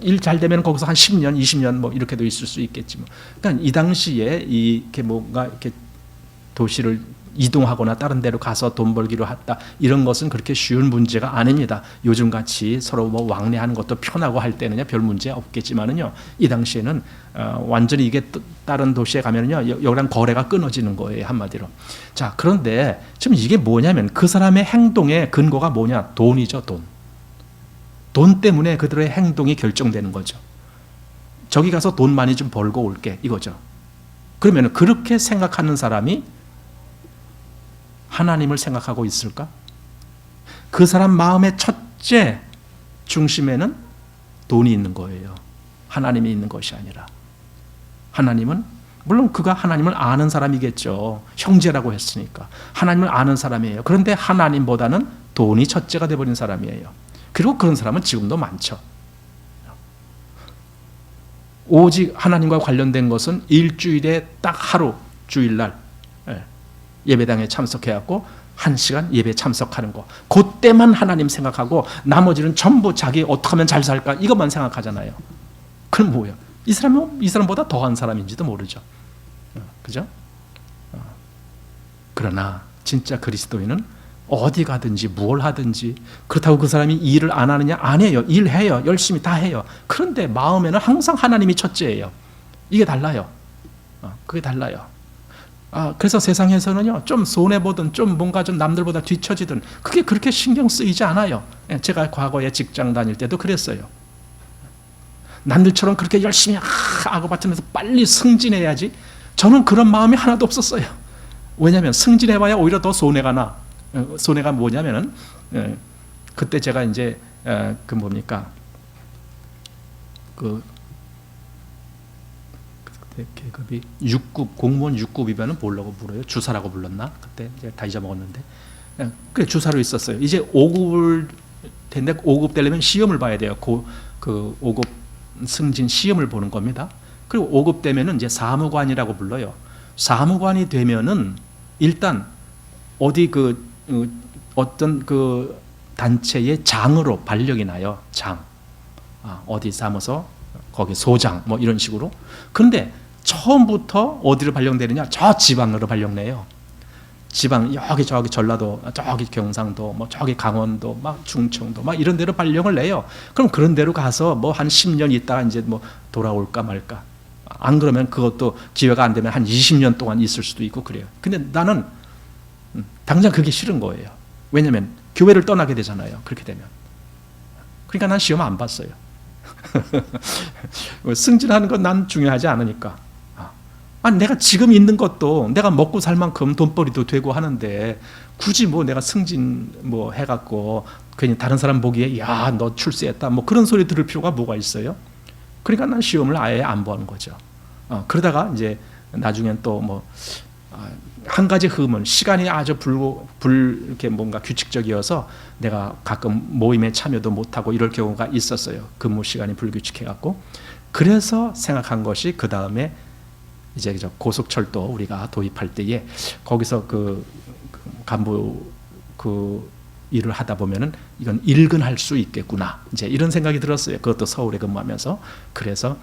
일 잘 되면 거기서 한 10년, 20년 뭐 이렇게도 있을 수 있겠지 뭐. 그러니까 이 당시에 이렇게 뭔가 이렇게 도시를 이동하거나 다른 데로 가서 돈 벌기로 했다 이런 것은 그렇게 쉬운 문제가 아닙니다. 요즘 같이 서로 뭐 왕래하는 것도 편하고 할 때는요 별 문제 없겠지만은요 이 당시에는 완전히 이게 다른 도시에 가면은요 여기랑 거래가 끊어지는 거예요 한마디로. 자, 그런데 지금 이게 뭐냐면 그 사람의 행동의 근거가 뭐냐? 돈이죠. 돈 때문에 그들의 행동이 결정되는 거죠. 저기 가서 돈 많이 좀 벌고 올게 이거죠. 그러면 그렇게 생각하는 사람이 하나님을 생각하고 있을까? 그 사람 마음의 첫째 중심에는 돈이 있는 거예요. 하나님이 있는 것이 아니라. 하나님은 물론 그가 하나님을 아는 사람이겠죠. 형제라고 했으니까. 하나님을 아는 사람이에요. 그런데 하나님보다는 돈이 첫째가 되어버린 사람이에요. 그리고 그런 사람은 지금도 많죠. 오직 하나님과 관련된 것은 일주일에 딱 하루 주일날 예배당에 참석해갖고 1시간 예배 참석하는 거. 그때만 하나님 생각하고 나머지는 전부 자기 어떻게 하면 잘 살까 이것만 생각하잖아요. 그럼 뭐예요? 이 사람보다 더한 사람인지도 모르죠. 그죠? 그러나 진짜 그리스도인은 어디 가든지 뭘 하든지 그렇다고 그 사람이 일을 안 하느냐? 안 해요. 일해요. 열심히 다 해요. 그런데 마음에는 항상 하나님이 첫째예요. 이게 달라요. 그게 달라요. 그래서 세상에서는요, 좀 손해보든 좀 뭔가 좀 남들보다 뒤처지든 그게 그렇게 신경 쓰이지 않아요. 제가 과거에 직장 다닐 때도 그랬어요. 남들처럼 그렇게 열심히 악어받으면서 빨리 승진해야지 저는 그런 마음이 하나도 없었어요. 왜냐하면 승진해봐야 오히려 더 손해가 나. 손해가 뭐냐면은 그때 제가 이제 그 뭡니까 그 그때 계급이 6급 공무원 6급이면은 뭐라고 불러요? 주사라고 불렀나? 그때 이제 다 잊어먹었는데 그래 주사로 있었어요. 이제 5급을 텐데 5급 되려면 시험을 봐야 돼요. 그 5급 승진 시험을 보는 겁니다. 그리고 5급 되면은 이제 사무관이라고 불러요. 사무관이 되면은 일단 어디 어떤 그 단체의 장으로 발령이 나요. 장. 어디 사무소, 거기 소장, 뭐 이런 식으로. 그런데 처음부터 어디로 발령되느냐? 저 지방으로 발령내요. 지방, 여기 저기 전라도, 저기 경상도, 뭐 저기 강원도, 막 충청도, 막 이런 데로 발령을 내요. 그럼 그런 데로 가서 뭐 한 10년 있다가 이제 뭐 돌아올까 말까. 안 그러면 그것도 기회가 안 되면 한 20년 동안 있을 수도 있고 그래요. 근데 나는 당장 그게 싫은 거예요. 왜냐면 교회를 떠나게 되잖아요. 그렇게 되면. 그러니까 난 시험 안 봤어요. 승진하는 건 난 중요하지 않으니까. 내가 지금 있는 것도 내가 먹고 살 만큼 돈벌이도 되고 하는데 굳이 뭐 내가 승진 뭐 해갖고 괜히 다른 사람 보기에 야, 너 출세했다 뭐 그런 소리 들을 필요가 뭐가 있어요? 그러니까 난 시험을 아예 안 보는 거죠. 그러다가 이제 나중엔 또 뭐 한 가지 흠은 시간이 아주 이렇게 뭔가 규칙적이어서 내가 가끔 모임에 참여도 못하고 이럴 경우가 있었어요. 근무 시간이 불규칙해갖고. 그래서 생각한 것이 그 다음에 이제 고속철도 우리가 도입할 때에 거기서 그 간부 그 일을 하다 보면은 이건 일근할 수 있겠구나. 이제 이런 생각이 들었어요. 그것도 서울에 근무하면서. 그래서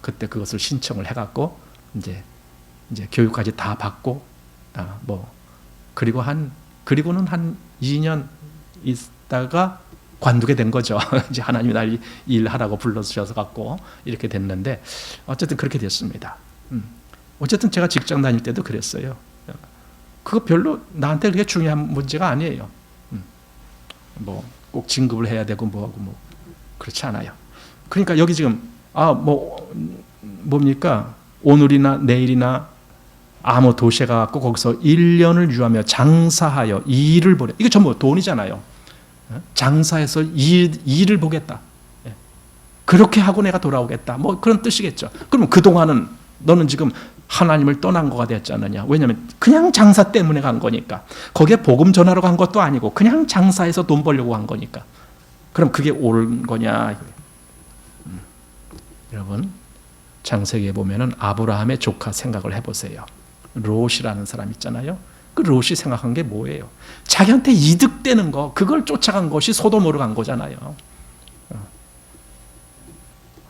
그때 그것을 신청을 해갖고 이제 교육까지 다 받고 그리고는 한 2년 있다가 관두게 된 거죠. 이제 하나님이 날 일하라고 불러주셔서 갖고 이렇게 됐는데 어쨌든 그렇게 됐습니다. 어쨌든 제가 직장 다닐 때도 그랬어요. 그거 별로 나한테 그렇게 중요한 문제가 아니에요. 뭐 꼭 진급을 해야 되고 뭐하고 뭐 그렇지 않아요. 그러니까 여기 지금 뭡니까 오늘이나 내일이나 아무 도시에 가고 거기서 1년을 유하며 장사하여 일을 보래. 이거 전부 돈이잖아요. 장사해서 일을 보겠다. 그렇게 하고 내가 돌아오겠다. 뭐 그런 뜻이겠죠. 그러면 그동안은 너는 지금 하나님을 떠난 거가 됐지 않느냐. 왜냐하면 그냥 장사 때문에 간 거니까. 거기에 복음 전하러 간 것도 아니고 그냥 장사해서 돈 벌려고 간 거니까. 그럼 그게 옳은 거냐. 여러분 창세기에 보면은 아브라함의 조카 생각을 해보세요. 롯이라는 사람 있잖아요. 그 롯이 생각한 게 뭐예요? 자기한테 이득되는 거 그걸 쫓아간 것이 소돔으로 간 거잖아요.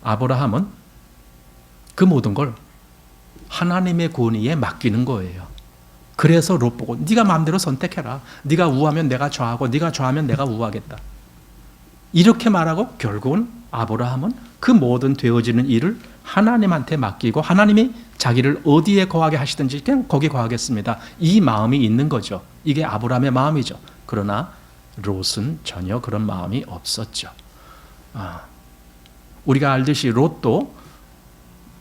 아브라함은 그 모든 걸 하나님의 권위에 맡기는 거예요. 그래서 롯 보고 네가 마음대로 선택해라. 네가 우하면 내가 좌하고 네가 좌하면 내가 우하겠다. 이렇게 말하고 결국은 아브라함은 그 모든 되어지는 일을 하나님한테 맡기고 하나님이 자기를 어디에 거하게 하시든지 그냥 거기 거하겠습니다. 이 마음이 있는 거죠. 이게 아브라함의 마음이죠. 그러나 롯은 전혀 그런 마음이 없었죠. 우리가 알듯이 롯도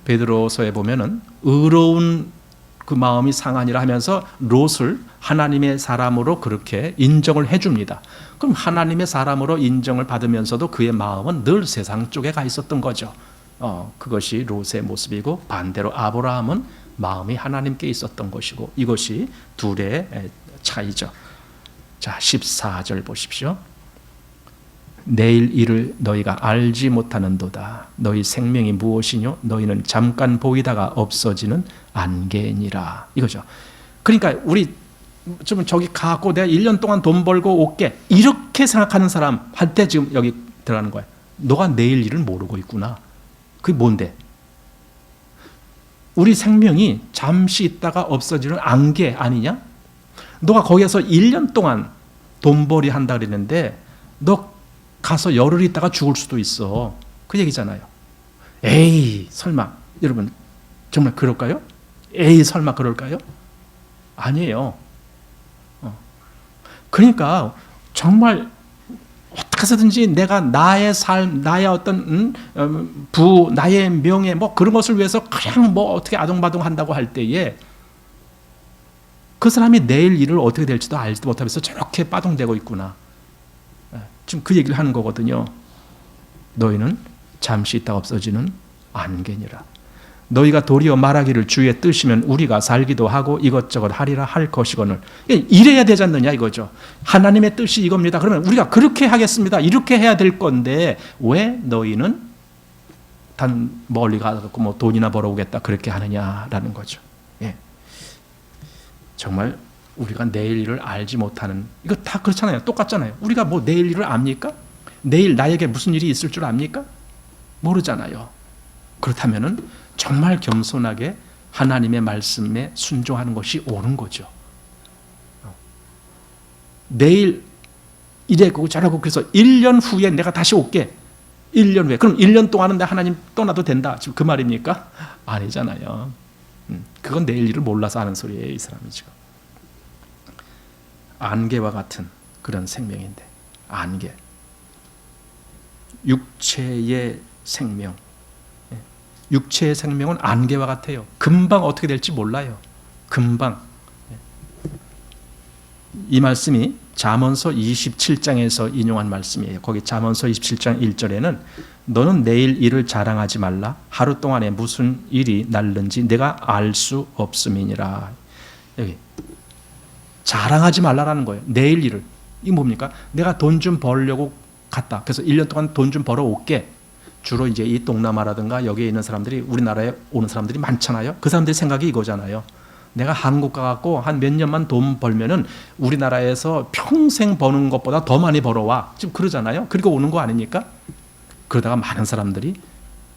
베드로서에 보면은 의로운 그 마음이 상하니라 하면서 롯을 하나님의 사람으로 그렇게 인정을 해줍니다. 그럼 하나님의 사람으로 인정을 받으면서도 그의 마음은 늘 세상 쪽에 가 있었던 거죠. 그것이 롯의 모습이고 반대로 아브라함은 마음이 하나님께 있었던 것이고 이것이 둘의 차이죠. 자, 14절 보십시오. 내일 일을 너희가 알지 못하는도다. 너희 생명이 무엇이뇨? 너희는 잠깐 보이다가 없어지는 안개니라. 이거죠. 그러니까 우리 좀 저기 가고 내가 1년 동안 돈 벌고 올게 이렇게 생각하는 사람 한테 지금 여기 들어가는 거예요. 너가 내일 일을 모르고 있구나. 그게 뭔데? 우리 생명이 잠시 있다가 없어지는 안개 아니냐? 너가 거기에서 1년 동안 돈벌이 한다 그랬는데 너 가서 열흘 있다가 죽을 수도 있어. 그 얘기잖아요. 에이 설마 여러분 정말 그럴까요? 에이 설마 그럴까요? 아니에요. 그러니까 정말 해서든지 내가 나의 삶, 나의 어떤 나의 명예 뭐 그런 것을 위해서 그냥 뭐 어떻게 아동바동 한다고 할 때에 그 사람이 내일 일을 어떻게 될지도 알지도 못하면서 저렇게 빠동되고 있구나. 지금 그 얘기를 하는 거거든요. 너희는 잠시 있다가 없어지는 안개니라. 너희가 도리어 말하기를 주의 뜻이면 우리가 살기도 하고 이것저것 하리라 할 것이거늘. 이래야 되지 않느냐 이거죠. 하나님의 뜻이 이겁니다. 그러면 우리가 그렇게 하겠습니다. 이렇게 해야 될 건데 왜 너희는 단 멀리 가서 뭐 돈이나 벌어오겠다 그렇게 하느냐라는 거죠. 예. 정말 우리가 내일 일을 알지 못하는, 이거 다 그렇잖아요. 똑같잖아요. 우리가 뭐 내일 일을 압니까? 내일 나에게 무슨 일이 있을 줄 압니까? 모르잖아요. 그렇다면은 정말 겸손하게 하나님의 말씀에 순종하는 것이 옳은 거죠. 내일 이래고 저러고 그래서 1년 후에 내가 다시 올게. 1년 후에. 그럼 1년 동안은 내가 하나님 떠나도 된다. 지금 그 말입니까? 아니잖아요. 그건 내일 일을 몰라서 하는 소리예요. 이 사람이 지금. 안개와 같은 그런 생명인데, 안개. 육체의 생명. 육체의 생명은 안개와 같아요. 금방 어떻게 될지 몰라요. 금방. 이 말씀이 잠언서 27장에서 인용한 말씀이에요. 거기 잠언서 27장 1절에는 너는 내일 일을 자랑하지 말라. 하루 동안에 무슨 일이 날는지 내가 알 수 없음이니라. 여기 자랑하지 말라라는 거예요. 내일 일을. 이게 뭡니까? 내가 돈 좀 벌려고 갔다. 그래서 1년 동안 돈 좀 벌어 올게. 주로 이제 이 동남아라든가 여기에 있는 사람들이, 우리나라에 오는 사람들이 많잖아요. 그 사람들의 생각이 이거잖아요. 내가 한국 가갖고 한 몇 년만 돈 벌면은 우리나라에서 평생 버는 것보다 더 많이 벌어와. 지금 그러잖아요. 그리고 오는 거 아닙니까? 그러다가 많은 사람들이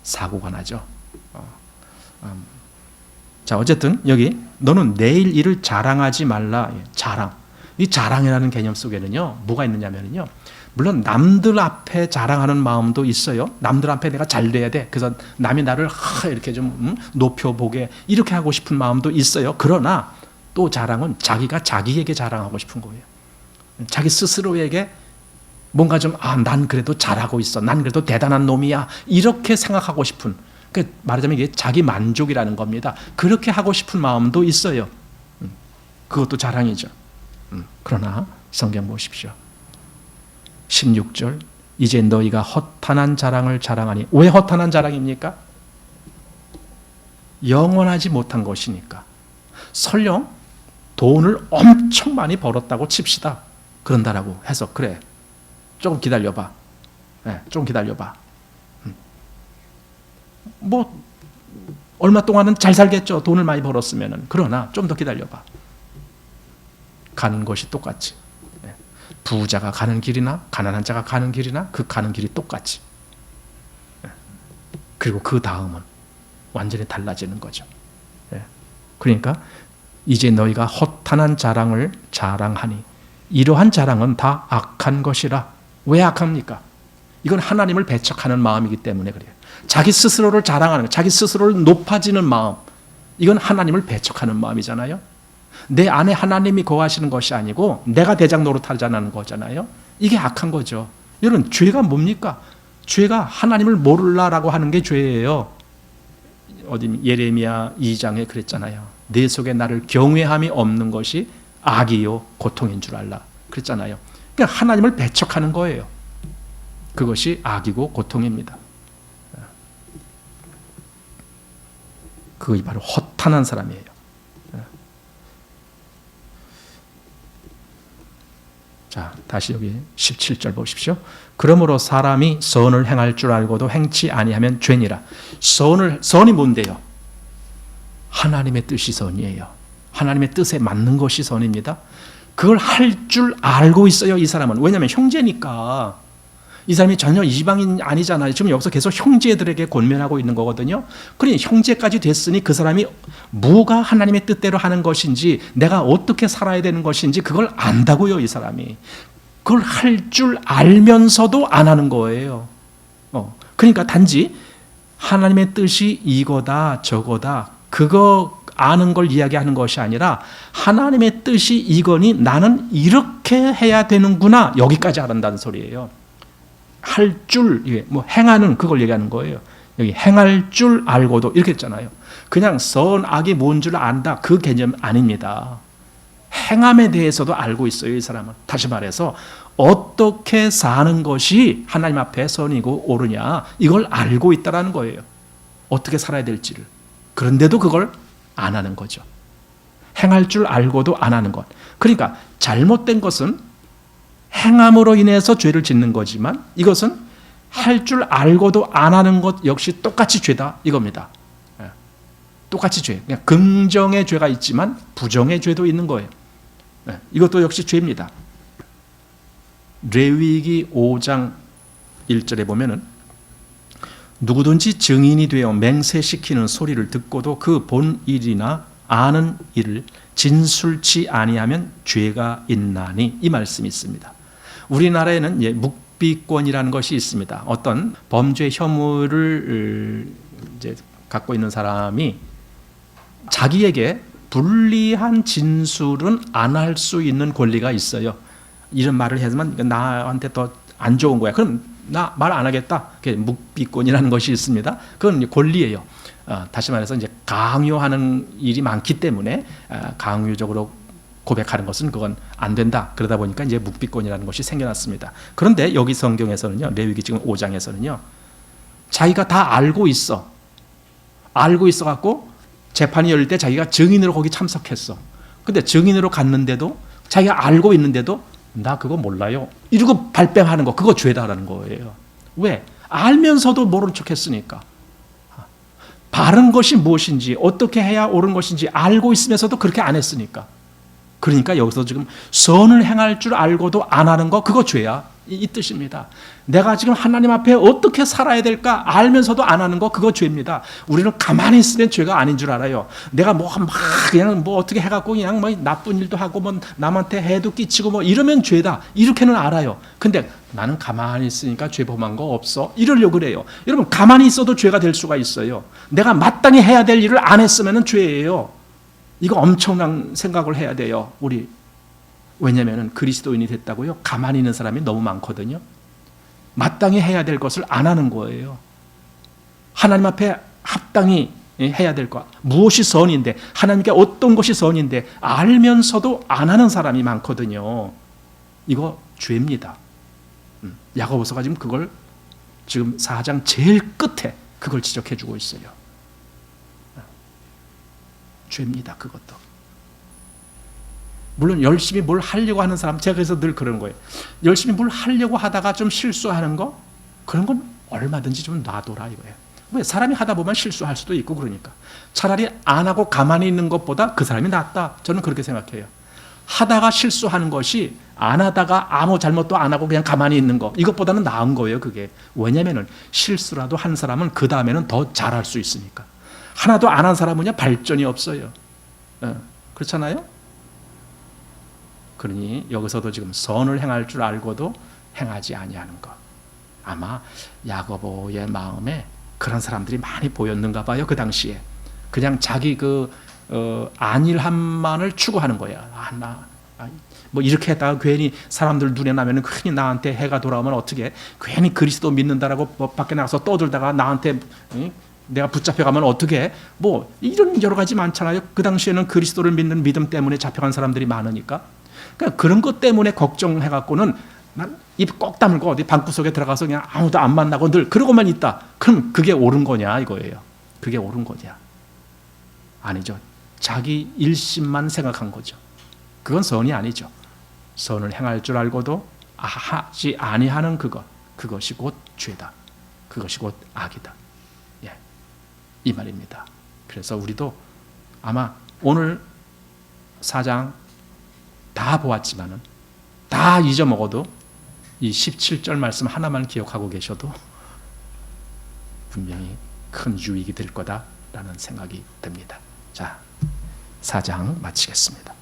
사고가 나죠. 자, 어쨌든 여기 너는 내일 일을 자랑하지 말라. 자랑. 이 자랑이라는 개념 속에는요, 뭐가 있느냐면요. 물론 남들 앞에 자랑하는 마음도 있어요. 남들 앞에 내가 잘 돼야 돼. 그래서 남이 나를 이렇게 좀 높여보게 이렇게 하고 싶은 마음도 있어요. 그러나 또 자랑은 자기가 자기에게 자랑하고 싶은 거예요. 자기 스스로에게 뭔가 좀 난 그래도 잘하고 있어. 난 그래도 대단한 놈이야. 이렇게 생각하고 싶은, 말하자면 이게 자기 만족이라는 겁니다. 그렇게 하고 싶은 마음도 있어요. 그것도 자랑이죠. 그러나 성경 보십시오. 16절, 이제 너희가 허탄한 자랑을 자랑하니. 왜 허탄한 자랑입니까? 영원하지 못한 것이니까. 설령 돈을 엄청 많이 벌었다고 칩시다. 그런다라고 해서 그래, 조금 기다려봐. 네, 좀 기다려봐. 뭐 얼마 동안은 잘 살겠죠. 돈을 많이 벌었으면은. 그러나 좀 더 기다려봐. 가는 것이 똑같지. 부자가 가는 길이나 가난한 자가 가는 길이나 그 가는 길이 똑같이. 그리고 그 다음은 완전히 달라지는 거죠. 그러니까 이제 너희가 허탄한 자랑을 자랑하니 이러한 자랑은 다 악한 것이라. 왜 악합니까? 이건 하나님을 배척하는 마음이기 때문에 그래요. 자기 스스로를 자랑하는 것, 자기 스스로를 높아지는 마음, 이건 하나님을 배척하는 마음이잖아요. 내 안에 하나님이 거하시는 것이 아니고 내가 대장 노릇하자는 거잖아요. 이게 악한 거죠. 여러분, 죄가 뭡니까? 죄가 하나님을 모르라라고 하는 게 죄예요. 어디 예레미야 2장에 그랬잖아요. 내 속에 나를 경외함이 없는 것이 악이요 고통인 줄 알라. 그랬잖아요. 그러니까 하나님을 배척하는 거예요. 그것이 악이고 고통입니다. 그것이 바로 허탄한 사람이에요. 자, 다시 여기 17절 보십시오. 그러므로 사람이 선을 행할 줄 알고도 행치 아니하면 죄니라. 선이 뭔데요? 하나님의 뜻이 선이에요. 하나님의 뜻에 맞는 것이 선입니다. 그걸 할 줄 알고 있어요, 이 사람은. 왜냐하면 형제니까. 이 사람이 전혀 이방인 아니잖아요. 지금 여기서 계속 형제들에게 권면하고 있는 거거든요. 그러니 형제까지 됐으니 그 사람이 뭐가 하나님의 뜻대로 하는 것인지, 내가 어떻게 살아야 되는 것인지 그걸 안다고요, 이 사람이. 그걸 할 줄 알면서도 안 하는 거예요. 그러니까 단지 하나님의 뜻이 이거다 저거다 그거 아는 걸 이야기하는 것이 아니라 하나님의 뜻이 이거니 나는 이렇게 해야 되는구나, 여기까지 알았다는 소리예요. 할 줄, 이게 뭐 행하는 그걸 얘기하는 거예요. 여기 행할 줄 알고도 이렇게 했잖아요. 그냥 선악이 뭔 줄 안다 그 개념 아닙니다. 행함에 대해서도 알고 있어요, 이 사람은. 다시 말해서 어떻게 사는 것이 하나님 앞에 선이고 옳으냐 이걸 알고 있다는 거예요. 어떻게 살아야 될지를. 그런데도 그걸 안 하는 거죠. 행할 줄 알고도 안 하는 것. 그러니까 잘못된 것은 행함으로 인해서 죄를 짓는 거지만 이것은 할 줄 알고도 안 하는 것 역시 똑같이 죄다 이겁니다. 똑같이 죄. 그냥 긍정의 죄가 있지만 부정의 죄도 있는 거예요. 이것도 역시 죄입니다. 레위기 5장 1절에 보면은 누구든지 증인이 되어 맹세시키는 소리를 듣고도 그 본 일이나 아는 일을 진술치 아니하면 죄가 있나니 이 말씀이 있습니다. 우리나라에는 묵비권이라는 것이 있습니다. 어떤 범죄 혐의를 이제 갖고 있는 사람이 자기에게 불리한 진술은 안 할 수 있는 권리가 있어요. 이런 말을 하지만 나한테 더 안 좋은 거야. 그럼 나 말 안 하겠다. 그게 묵비권이라는 것이 있습니다. 그건 권리예요. 다시 말해서 이제 강요하는 일이 많기 때문에 강요적으로 고백하는 것은 그건 안 된다. 그러다 보니까 이제 묵비권이라는 것이 생겨났습니다. 그런데 여기 성경에서는요, 레위기 지금 5장에서는요, 자기가 다 알고 있어. 알고 있어 갖고 재판이 열릴 때 자기가 증인으로 거기 참석했어. 근데 증인으로 갔는데도 자기가 알고 있는데도 나 그거 몰라요. 이러고 발뺌하는 거 그거 죄다라는 거예요. 왜? 알면서도 모른 척 했으니까. 바른 것이 무엇인지 어떻게 해야 옳은 것인지 알고 있으면서도 그렇게 안 했으니까. 그러니까 여기서 지금 선을 행할 줄 알고도 안 하는 거 그거 죄야. 이 뜻입니다. 내가 지금 하나님 앞에 어떻게 살아야 될까 알면서도 안 하는 거 그거 죄입니다. 우리는 가만히 있으면 죄가 아닌 줄 알아요. 내가 막 그냥 어떻게 해갖고 그냥 나쁜 일도 하고 남한테 해도 끼치고 이러면 죄다. 이렇게는 알아요. 근데 나는 가만히 있으니까 죄 범한 거 없어. 이러려고 그래요. 여러분 가만히 있어도 죄가 될 수가 있어요. 내가 마땅히 해야 될 일을 안 했으면 죄예요. 이거 엄청난 생각을 해야 돼요. 우리. 왜냐하면 그리스도인이 됐다고요? 가만히 있는 사람이 너무 많거든요. 마땅히 해야 될 것을 안 하는 거예요. 하나님 앞에 합당히 해야 될 것. 무엇이 선인데 하나님께 어떤 것이 선인데 알면서도 안 하는 사람이 많거든요. 이거 죄입니다. 야고보서가 지금 그걸 지금 4장 제일 끝에 그걸 지적해 주고 있어요. 죄입니다. 그것도. 물론 열심히 뭘 하려고 하는 사람, 제가 그래서 늘 그런 거예요. 열심히 뭘 하려고 하다가 좀 실수하는 거, 그런 건 얼마든지 좀 놔둬라 이거예요. 왜? 사람이 하다 보면 실수할 수도 있고 그러니까. 차라리 안 하고 가만히 있는 것보다 그 사람이 낫다. 저는 그렇게 생각해요. 하다가 실수하는 것이 안 하다가 아무 잘못도 안 하고 그냥 가만히 있는 거, 이것보다는 나은 거예요. 그게. 왜냐하면 실수라도 한 사람은 그 다음에는 더 잘할 수 있으니까. 하나도 안 한 사람은요 발전이 없어요. 그렇잖아요? 그러니 여기서도 지금 선을 행할 줄 알고도 행하지 아니하는 것. 아마 야고보의 마음에 그런 사람들이 많이 보였는가 봐요. 그 당시에. 그냥 자기 안일함만을 추구하는 거야. 뭐 이렇게 했다가 괜히 사람들 눈에 나면은 괜히 나한테 해가 돌아오면 어떻게? 괜히 그리스도 믿는다라고 밖에 나가서 떠들다가 나한테 내가 붙잡혀가면 어떻게? 뭐 이런 여러 가지 많잖아요. 그 당시에는 그리스도를 믿는 믿음 때문에 잡혀간 사람들이 많으니까. 그러니까 그런 것 때문에 걱정해갖고는 난 입 꼭 다물고 어디 방구석에 들어가서 그냥 아무도 안 만나고 늘 그러고만 있다. 그럼 그게 옳은 거냐 이거예요. 그게 옳은 거냐? 아니죠. 자기 일심만 생각한 거죠. 그건 선이 아니죠. 선을 행할 줄 알고도 하지 아니하는 그것이 곧 죄다. 그것이 곧 악이다. 예, 이 말입니다. 그래서 우리도 아마 오늘 4장 다 보았지만은 다 잊어먹어도 이 17절 말씀 하나만 기억하고 계셔도 분명히 큰 유익이 될 거다라는 생각이 듭니다. 자, 4장 마치겠습니다.